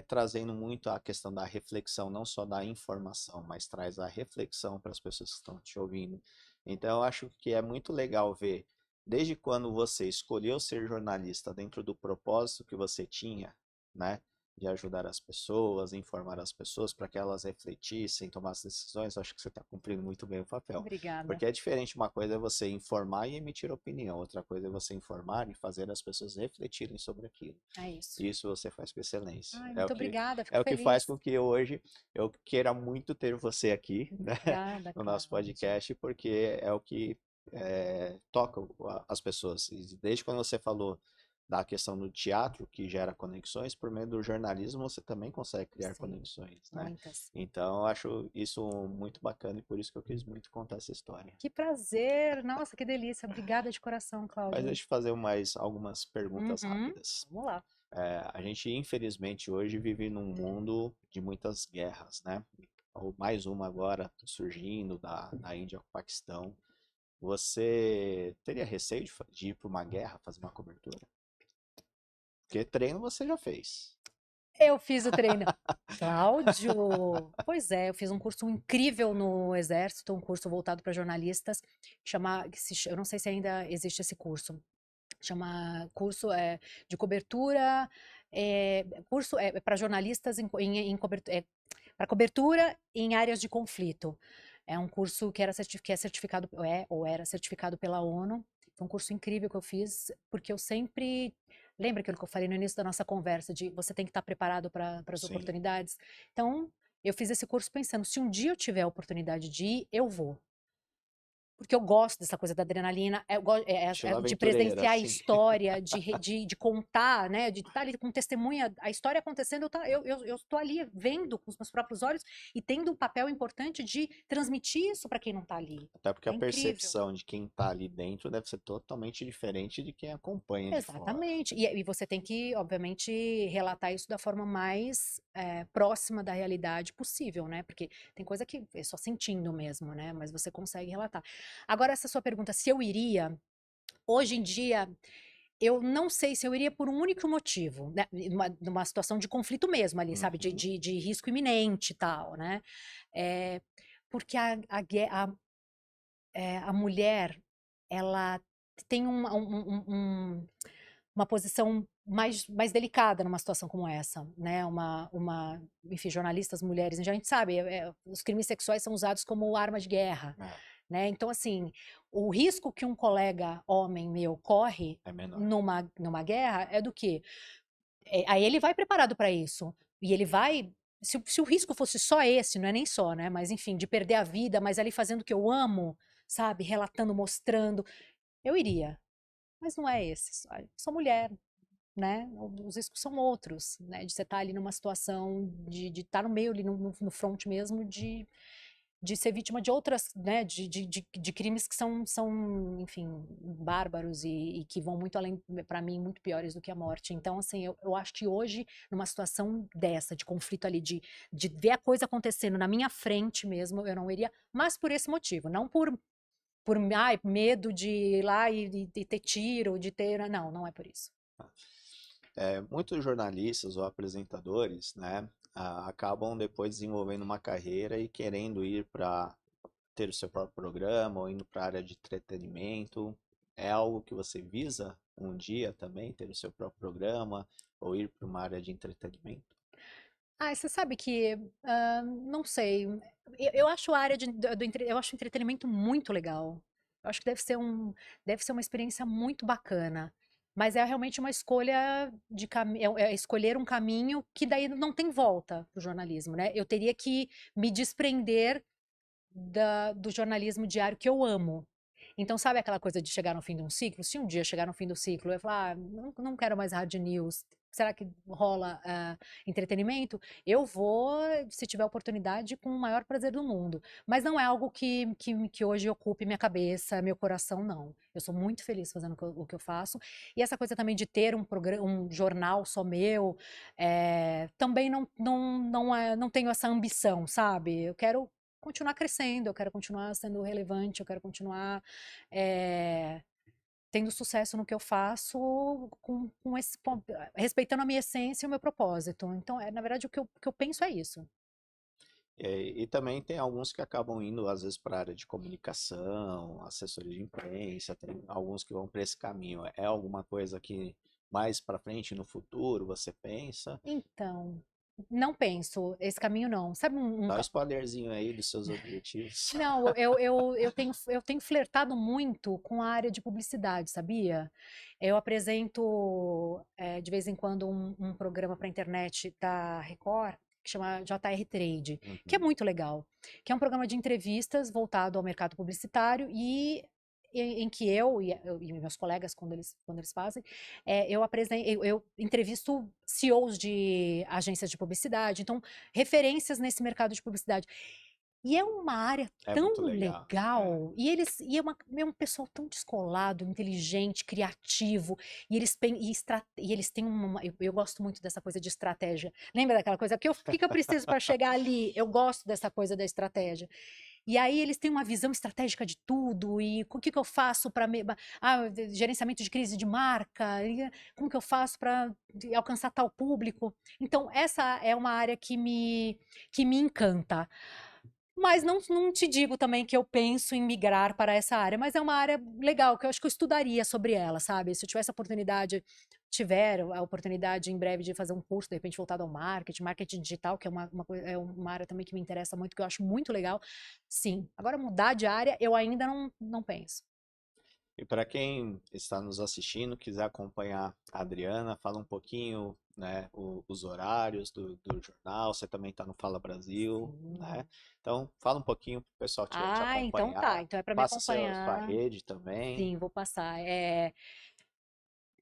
trazendo muito a questão da reflexão, não só da informação, mas traz a reflexão para as pessoas que estão te ouvindo. Então, eu acho que é muito legal ver, desde quando você escolheu ser jornalista dentro do propósito que você tinha, né? De ajudar as pessoas, informar as pessoas para que elas refletissem, tomassem decisões, eu acho que você está cumprindo muito bem o papel. Obrigada. Porque é diferente, uma coisa é você informar e emitir opinião, outra coisa é você informar e fazer as pessoas refletirem sobre aquilo. É isso. Isso você faz com excelência. Ai, muito obrigada, É fico o que faz feliz. com que hoje eu queira muito ter você aqui, né, Obrigada, no nosso Cláudio. podcast, porque é o que toca as pessoas. E desde quando você falou da questão do teatro, que gera conexões, por meio do jornalismo você também consegue criar Sim, conexões, né? muitas. Então, eu acho isso muito bacana e por isso que eu quis muito contar essa história. Que prazer. Nossa, que delícia. Obrigada de coração, Mas Cláudio. deixa eu fazer mais algumas perguntas Uhum. rápidas. Vamos lá. A gente, infelizmente, hoje vive num mundo de muitas guerras, né? Ou mais uma agora surgindo da Índia com o Paquistão. Você teria receio de ir para uma guerra, fazer uma cobertura? Porque treino você já fez. Eu fiz o treino. Cláudio! Pois é, eu fiz um curso incrível no Exército, um curso voltado para jornalistas, eu não sei se ainda existe esse curso, chama curso de cobertura, curso para jornalistas para cobertura em áreas de conflito. É um curso que é certificado, ou era certificado pela ONU. Foi um curso incrível que eu fiz, porque eu sempre. Lembra aquilo que eu falei no início da nossa conversa, de você tem que estar preparado para as Sim. oportunidades? Então, eu fiz esse curso pensando, se um dia eu tiver a oportunidade de ir, eu vou. Porque eu gosto dessa coisa da adrenalina, Estilo de aventureira, presenciar a assim. história, de contar, né? De estar ali com testemunha, a história acontecendo, eu tô ali vendo com os meus próprios olhos e tendo um papel importante de transmitir isso para quem não tá ali. Até porque É a incrível. percepção de quem está ali dentro deve ser totalmente diferente de quem acompanha de fora. Exatamente. E você tem que, obviamente, relatar isso da forma mais próxima da realidade possível, né? Porque tem coisa que é só sentindo mesmo, né? Mas você consegue relatar. Agora, essa sua pergunta, se eu iria, hoje em dia, eu não sei se eu iria por um único motivo, né? Numa situação de conflito mesmo ali, sabe? Uhum. De risco iminente e tal, né? É, porque a mulher, ela tem uma posição mais delicada numa situação como essa, né? Enfim, jornalistas mulheres, a gente sabe, os crimes sexuais são usados como arma de guerra, É, né? Então, assim, o risco que um colega homem meu corre é menor. numa guerra é do quê? Aí ele vai preparado para isso. E ele vai. Se o risco fosse só esse, não é nem só, né? Mas enfim, de perder a vida, mas ali fazendo o que eu amo, sabe? Relatando, mostrando, eu iria. Mas não é esse. Sou mulher, né? Os riscos são outros, né? De você estar ali numa situação de estar no meio ali no front mesmo, de ser vítima de outras, né, de crimes que enfim, bárbaros e que vão muito além, para mim, muito piores do que a morte. Então, assim, eu acho que hoje, numa situação dessa, de conflito ali, de ver a coisa acontecendo na minha frente mesmo, eu não iria, mas por esse motivo, não por medo de ir lá e ter tiro, de ter. Não, não é por isso. Muitos jornalistas ou apresentadores, né, acabam depois desenvolvendo uma carreira e querendo ir para ter o seu próprio programa ou indo para a área de entretenimento. É algo que você visa um dia também, ter o seu próprio programa ou ir para uma área de entretenimento? Você sabe que, não sei. Eu acho a área eu acho o entretenimento muito legal. Eu acho que deve ser uma experiência muito bacana. Mas é realmente uma escolha de caminho, é escolher um caminho que daí não tem volta pro jornalismo, né? Eu teria que me desprender do jornalismo diário que eu amo. Então, sabe aquela coisa de chegar no fim de um ciclo? Se um dia chegar no fim do ciclo, eu falar, não quero mais hard news. Será que rola entretenimento? Eu vou, se tiver oportunidade, com o maior prazer do mundo. Mas não é algo que hoje ocupe minha cabeça, meu coração, não. Eu sou muito feliz fazendo o que eu faço. E essa coisa também de ter um jornal só meu, também não tenho essa ambição, sabe? Eu quero continuar crescendo, eu quero continuar sendo relevante, eu quero continuar eh, tendo sucesso no que eu faço, respeitando a minha essência e o meu propósito. Então, na verdade, o que eu penso é isso. E também tem alguns que acabam indo, às vezes, para a área de comunicação, assessoria de imprensa, tem alguns que vão para esse caminho. É alguma coisa que mais para frente, no futuro, você pensa? Então, não penso esse caminho não. Sabe Dá um spoilerzinho aí dos seus objetivos. Não, eu tenho flertado muito com a área de publicidade, sabia? Eu apresento, de vez em quando, um programa para internet da Record, que chama JR Trade, que é Uhum. muito legal. Que é um programa de entrevistas voltado ao mercado publicitário e em que eu e meus colegas, quando eles fazem, eu entrevisto CEOs de agências de publicidade, então, referências nesse mercado de publicidade. E é uma área É muito tão legal. É. legal, e é um pessoal tão descolado, inteligente, criativo, e eles têm eu gosto muito dessa coisa de estratégia. Lembra daquela coisa? O que que eu preciso para chegar ali? Eu gosto dessa coisa da estratégia. E aí eles têm uma visão estratégica de tudo, e o que que eu faço para gerenciamento de crise de marca, e como que eu faço para alcançar tal público? Então, essa é uma área que me encanta. Mas não te digo também que eu penso em migrar para essa área, mas é uma área legal, que eu acho que eu estudaria sobre ela, sabe? Se eu tivesse a oportunidade, tiver a oportunidade em breve de fazer um curso, de repente voltado ao marketing digital, que é uma área também que me interessa muito, que eu acho muito legal, sim. Agora, mudar de área, eu ainda não penso. E para quem está nos assistindo, quiser acompanhar a Adriana, fala um pouquinho, né, os horários do jornal. Você também está no Fala Brasil, né? Sim. Então, fala um pouquinho para o pessoal te Ah, então tá. acompanhar. Então é para me Passa sua acompanhar. rede também. Sim, vou passar.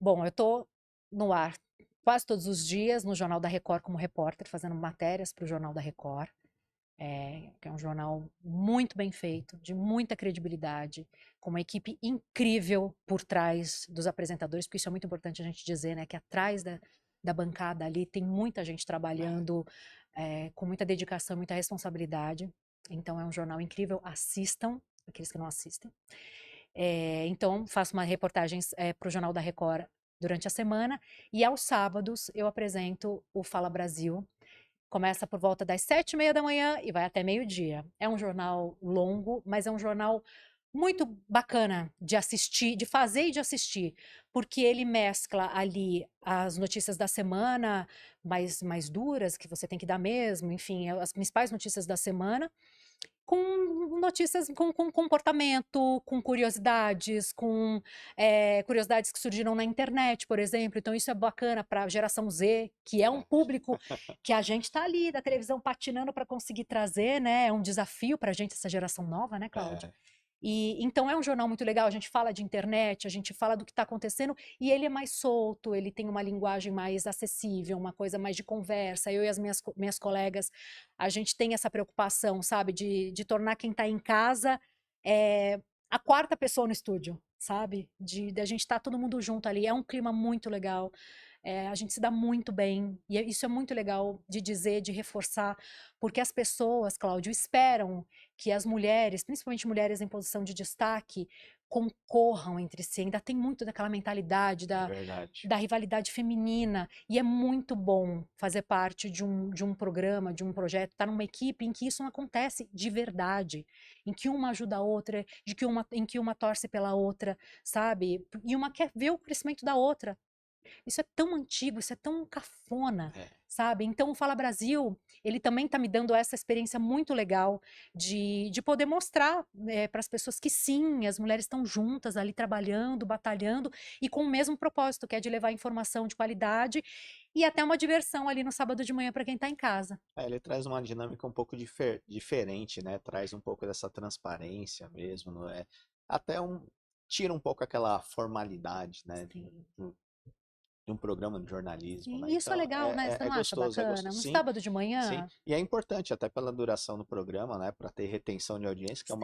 Bom, eu tô no ar quase todos os dias no Jornal da Record como repórter, fazendo matérias para o Jornal da Record, que é um jornal muito bem feito, de muita credibilidade, com uma equipe incrível por trás dos apresentadores, porque isso é muito importante a gente dizer, né, que atrás da bancada ali tem muita gente trabalhando com muita dedicação, muita responsabilidade. Então é um jornal incrível, assistam, aqueles que não assistem. Então, faço uma reportagens para o Jornal da Record durante a semana, e aos sábados eu apresento o Fala Brasil. Começa por volta das 7:30 da manhã e vai até meio-dia. É um jornal longo, mas é um jornal muito bacana de assistir, de fazer e de assistir, porque ele mescla ali as notícias da semana mais duras, que você tem que dar mesmo, enfim, as principais notícias da semana, com notícias com comportamento, com curiosidades, curiosidades que surgiram na internet, por exemplo. Então, isso é bacana para a geração Z, que é um É, público que a gente está ali da televisão patinando para conseguir trazer, né? É um desafio para a gente, essa geração nova, né, Cláudia? é, E então é um jornal muito legal. A gente fala de internet, a gente fala do que está acontecendo, e ele é mais solto, ele tem uma linguagem mais acessível, uma coisa mais de conversa. Eu e as minhas colegas, a gente tem essa preocupação, sabe, de tornar quem está em casa é, a quarta pessoa no estúdio, sabe? De a gente estar todo mundo junto ali. É um clima muito legal. A gente se dá muito bem, e isso é muito legal de dizer, de reforçar, porque as pessoas, Cláudio, esperam que as mulheres, principalmente mulheres em posição de destaque, concorram entre si. Ainda tem muito daquela mentalidade é da, verdade. da rivalidade feminina, e é muito bom fazer parte de um programa, de um projeto, estar numa equipe em que isso não acontece de verdade, em que uma ajuda a outra, em que uma torce pela outra, sabe? E uma quer ver o crescimento da outra. Isso é tão antigo, isso é tão cafona, É. sabe? Então o Fala Brasil, ele também tá me dando essa experiência muito legal de poder mostrar para as pessoas que sim, as mulheres estão juntas ali trabalhando, batalhando e com o mesmo propósito, que é de levar informação de qualidade e até uma diversão ali no sábado de manhã para quem tá em casa. Ele traz uma dinâmica um pouco diferente, né? Traz um pouco dessa transparência mesmo, não é? Até tira um pouco aquela formalidade, né? Sim. De um programa de jornalismo, né? E isso é Então legal, né? Você é não acha gostoso, é bacana? gostoso. Um Sim, sábado de sim. manhã? E é importante até pela duração do programa, né? Para ter retenção de audiência, que Sim,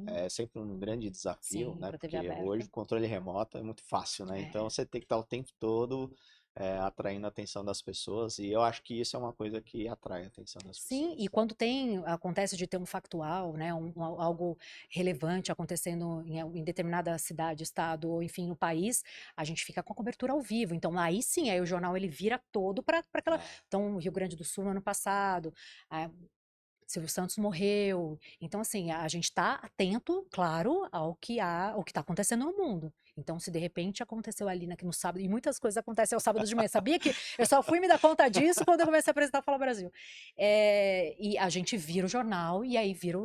é sempre um grande desafio, sim, né? para TV Porque hoje aberta. o controle remoto é muito fácil, né? Então É. você tem que estar o tempo todo atraindo a atenção das pessoas, e eu acho que isso é uma coisa que atrai a atenção das Sim, e pessoas. quando acontece de ter um factual, né, algo relevante acontecendo em determinada cidade, estado ou enfim no país, a gente fica com a cobertura ao vivo. Então aí sim, aí o jornal ele vira todo para aquela. É, Então, o Rio Grande do Sul no ano passado, Silvio Santos morreu. Então, assim, a gente está atento, claro, ao que está acontecendo no mundo. Então, se de repente aconteceu ali no sábado, e muitas coisas acontecem ao sábado de manhã, sabia que eu só fui me dar conta disso quando eu comecei a apresentar o Fala Brasil. E a gente vira o jornal e aí vira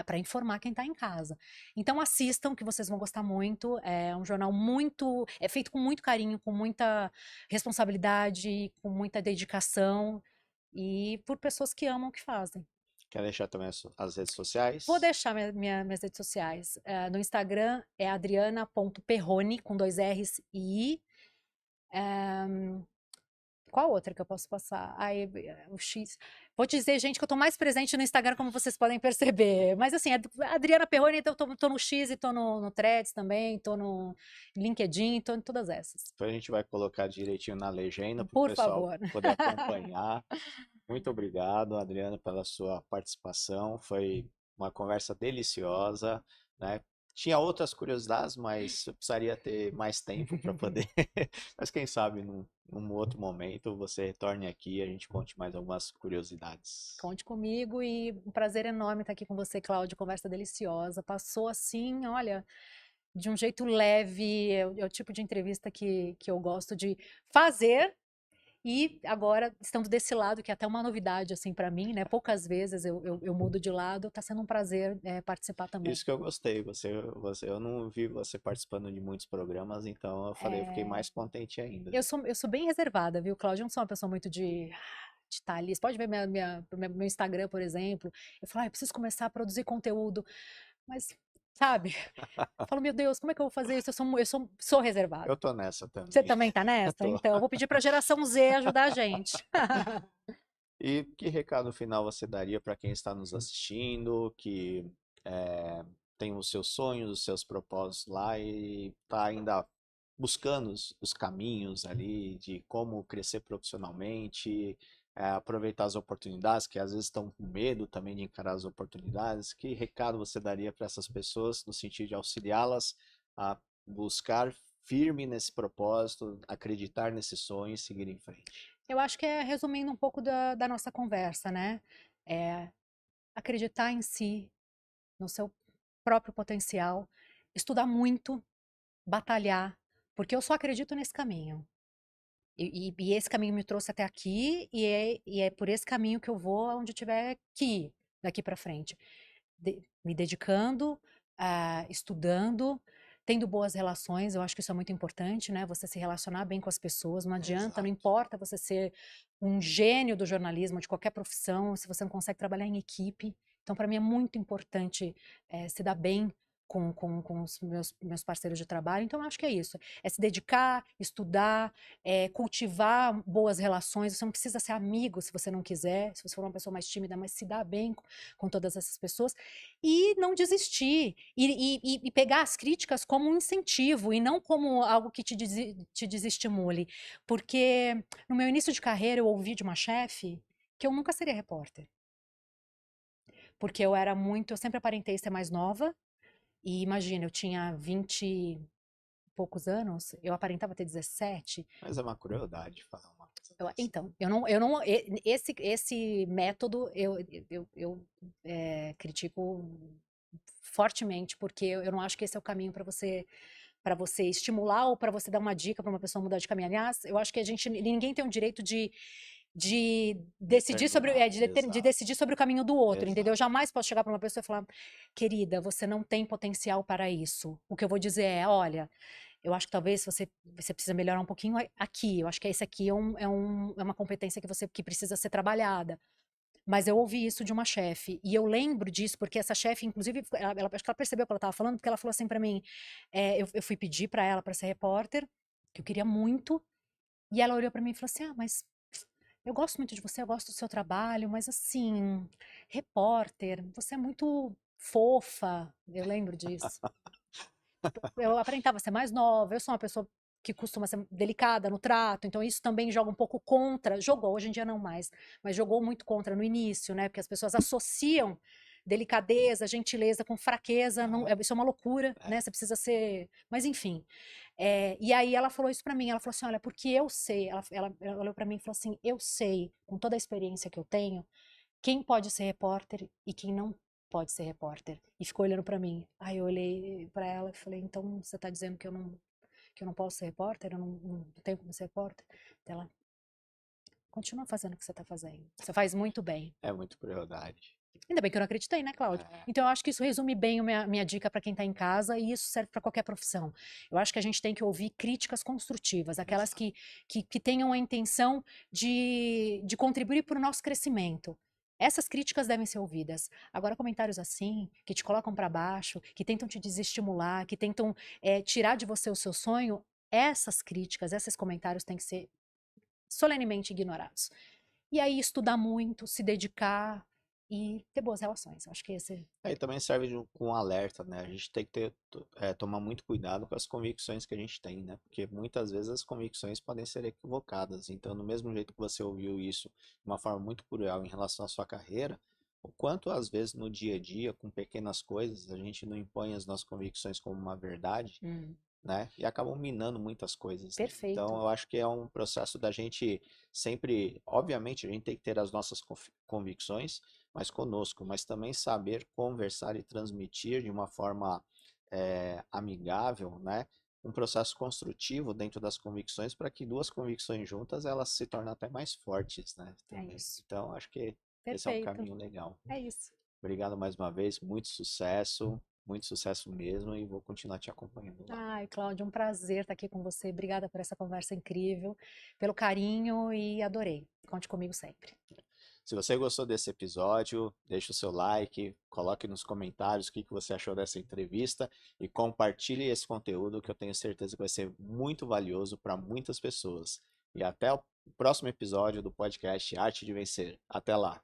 para informar quem está em casa. Então, assistam, que vocês vão gostar muito. É um jornal muito. É feito com muito carinho, com muita responsabilidade, com muita dedicação e por pessoas que amam o que fazem. quer deixar também as redes Vou sociais? deixar minhas redes sociais. No Instagram é adriana.perrone, com 2 R's e I. Qual outra que eu posso passar? O X. Vou dizer, gente, que eu tô mais presente no Instagram, como vocês podem perceber. Mas assim, Adriana Perrone, então eu tô no X e tô no Threads também, tô no LinkedIn, tô em todas essas. Então a gente vai colocar direitinho na legenda para o Por pessoal favor. poder acompanhar. Muito obrigado, Adriana, pela sua participação. Foi uma conversa deliciosa, né? Tinha outras curiosidades, mas eu precisaria ter mais tempo para poder. Mas quem sabe num outro momento você retorne aqui e a gente conte mais algumas curiosidades. Conte comigo e um prazer enorme estar aqui com você, Cláudia. Conversa deliciosa. Passou assim, olha, de um jeito leve. É o tipo de entrevista que eu gosto de fazer. E agora estamos desse lado, que é até uma novidade assim para mim, né? Poucas vezes eu mudo de lado. Está sendo um prazer participar também. Isso que eu gostei. Eu não vi você participando de muitos programas, então eu falei, eu fiquei mais contente ainda. Eu sou bem reservada, viu, Cláudia? Eu não sou uma pessoa muito de estar ali. Você pode ver meu Instagram, por exemplo. Eu falo, eu preciso começar a produzir conteúdo. Mas, sabe? Eu falo, meu Deus, como é que eu vou fazer isso? Sou reservada. Eu tô nessa Você também. também tá nessa? Tô. Então, eu vou pedir para a geração Z ajudar a gente. E que recado final você daria para quem está nos assistindo, que tem os seus sonhos, os seus propósitos lá e está ainda buscando os caminhos ali de como crescer profissionalmente, aproveitar as oportunidades, que às vezes estão com medo também de encarar as oportunidades? Que recado você daria para essas pessoas no sentido de auxiliá-las a buscar firme nesse propósito, acreditar nesse sonho e seguir em frente? Eu acho que é resumindo um pouco da nossa conversa, né? É acreditar em si, no seu próprio potencial, estudar muito, batalhar, porque eu só acredito nesse caminho. E esse caminho me trouxe até aqui, e é por esse caminho que eu vou aonde tiver que ir daqui para frente. Me dedicando, estudando, tendo boas relações, eu acho que isso é muito importante, né? Você se relacionar bem com as pessoas, não adianta, não Exato. importa você ser um gênio do jornalismo, de qualquer profissão, se você não consegue trabalhar em equipe. Então, para mim é muito importante se dar bem com os meus parceiros de trabalho. Então, eu acho que é isso. É se dedicar, estudar, cultivar boas relações. Você não precisa ser amigo se você não quiser, se você for uma pessoa mais tímida, mas se dar bem com todas essas pessoas. E não desistir. E pegar as críticas como um incentivo e não como algo que te desestimule. Porque no meu início de carreira eu ouvi de uma chefe que eu nunca seria repórter. Porque eu sempre aparentei ser mais nova. E imagina, eu tinha 20 e poucos anos, eu aparentava ter 17. Mas é uma crueldade falar uma coisa dessa. Então, esse método eu critico fortemente, porque eu não acho que esse é o caminho para você para você estimular ou para você dar uma dica para uma pessoa mudar de caminho. Aliás, eu acho que ninguém tem o direito de decidir sobre, Determinar, de exato, decidir sobre o caminho do outro, entendeu? Eu exato. jamais posso chegar para uma pessoa e falar, querida, você não tem potencial para isso. O que eu vou dizer é, olha, eu acho que talvez você precisa melhorar um pouquinho aqui. Eu acho que esse aqui é uma competência que precisa ser trabalhada. Mas eu ouvi isso de uma chefe, e eu lembro disso, porque essa chefe, inclusive, acho que ela percebeu o que ela estava falando, porque ela falou assim para mim, eu fui pedir para ela para ser repórter, que eu queria muito, e ela olhou para mim e falou assim, mas eu gosto muito de você, eu gosto do seu trabalho, mas assim, repórter, você é muito fofa, eu lembro disso. Eu aparentava ser mais nova, eu sou uma pessoa que costuma ser delicada no trato, então isso também joga um pouco contra, jogou, hoje em dia não mais, mas jogou muito contra no início, né? Porque as pessoas associam delicadeza, gentileza com fraqueza, isso é uma loucura, É. né? Você precisa ser. Mas enfim. E aí ela falou isso pra mim, ela falou assim: olha, porque eu sei, ela olhou pra mim e falou assim: eu sei, com toda a experiência que eu tenho, quem pode ser repórter e quem não pode ser repórter. E ficou olhando pra mim. Aí eu olhei pra ela e falei, então você tá dizendo que eu não posso ser repórter? Eu não tenho como ser repórter? Ela, continua fazendo o que você tá fazendo. Você faz muito bem. É muito crueldade. Ainda bem que eu não acreditei, né, Cláudio? É, Então eu acho que isso resume bem a minha dica para quem tá em casa e isso serve para qualquer profissão. Eu acho que a gente tem que ouvir críticas construtivas, aquelas exato. que tenham a intenção de contribuir para o nosso crescimento. Essas críticas devem ser ouvidas. Agora, comentários assim, que te colocam para baixo, que tentam te desestimular, que tentam tirar de você o seu sonho, essas críticas, esses comentários têm que ser solenemente ignorados. E aí, estudar muito, se dedicar e ter boas relações. Acho que esse. Aí também serve com um alerta, né? A gente tem que tomar muito cuidado com as convicções que a gente tem, né? Porque muitas vezes as convicções podem ser equivocadas. Então, do mesmo jeito que você ouviu isso de uma forma muito cruel em relação à sua carreira, o quanto às vezes no dia a dia, com pequenas coisas, a gente não impõe as nossas convicções como uma verdade, né? E acabam minando muitas coisas, né? Então, Perfeito. eu acho que é um processo da gente sempre, obviamente, a gente tem que ter as nossas convicções, mas conosco, mas também saber conversar e transmitir de uma forma amigável, né? Um processo construtivo dentro das convicções para que duas convicções juntas elas se tornem até mais fortes, né? É Também. isso. Então, acho que esse é um Perfeito. caminho legal. É isso. Obrigado mais uma vez, muito sucesso mesmo e vou continuar te acompanhando lá. Ai, Cláudia, um prazer estar aqui com você. Obrigada por essa conversa incrível, pelo carinho e adorei. Conte comigo sempre. Se você gostou desse episódio, deixe o seu like, coloque nos comentários o que você achou dessa entrevista e compartilhe esse conteúdo que eu tenho certeza que vai ser muito valioso para muitas pessoas. E até o próximo episódio do podcast Arte de Vencer. Até lá!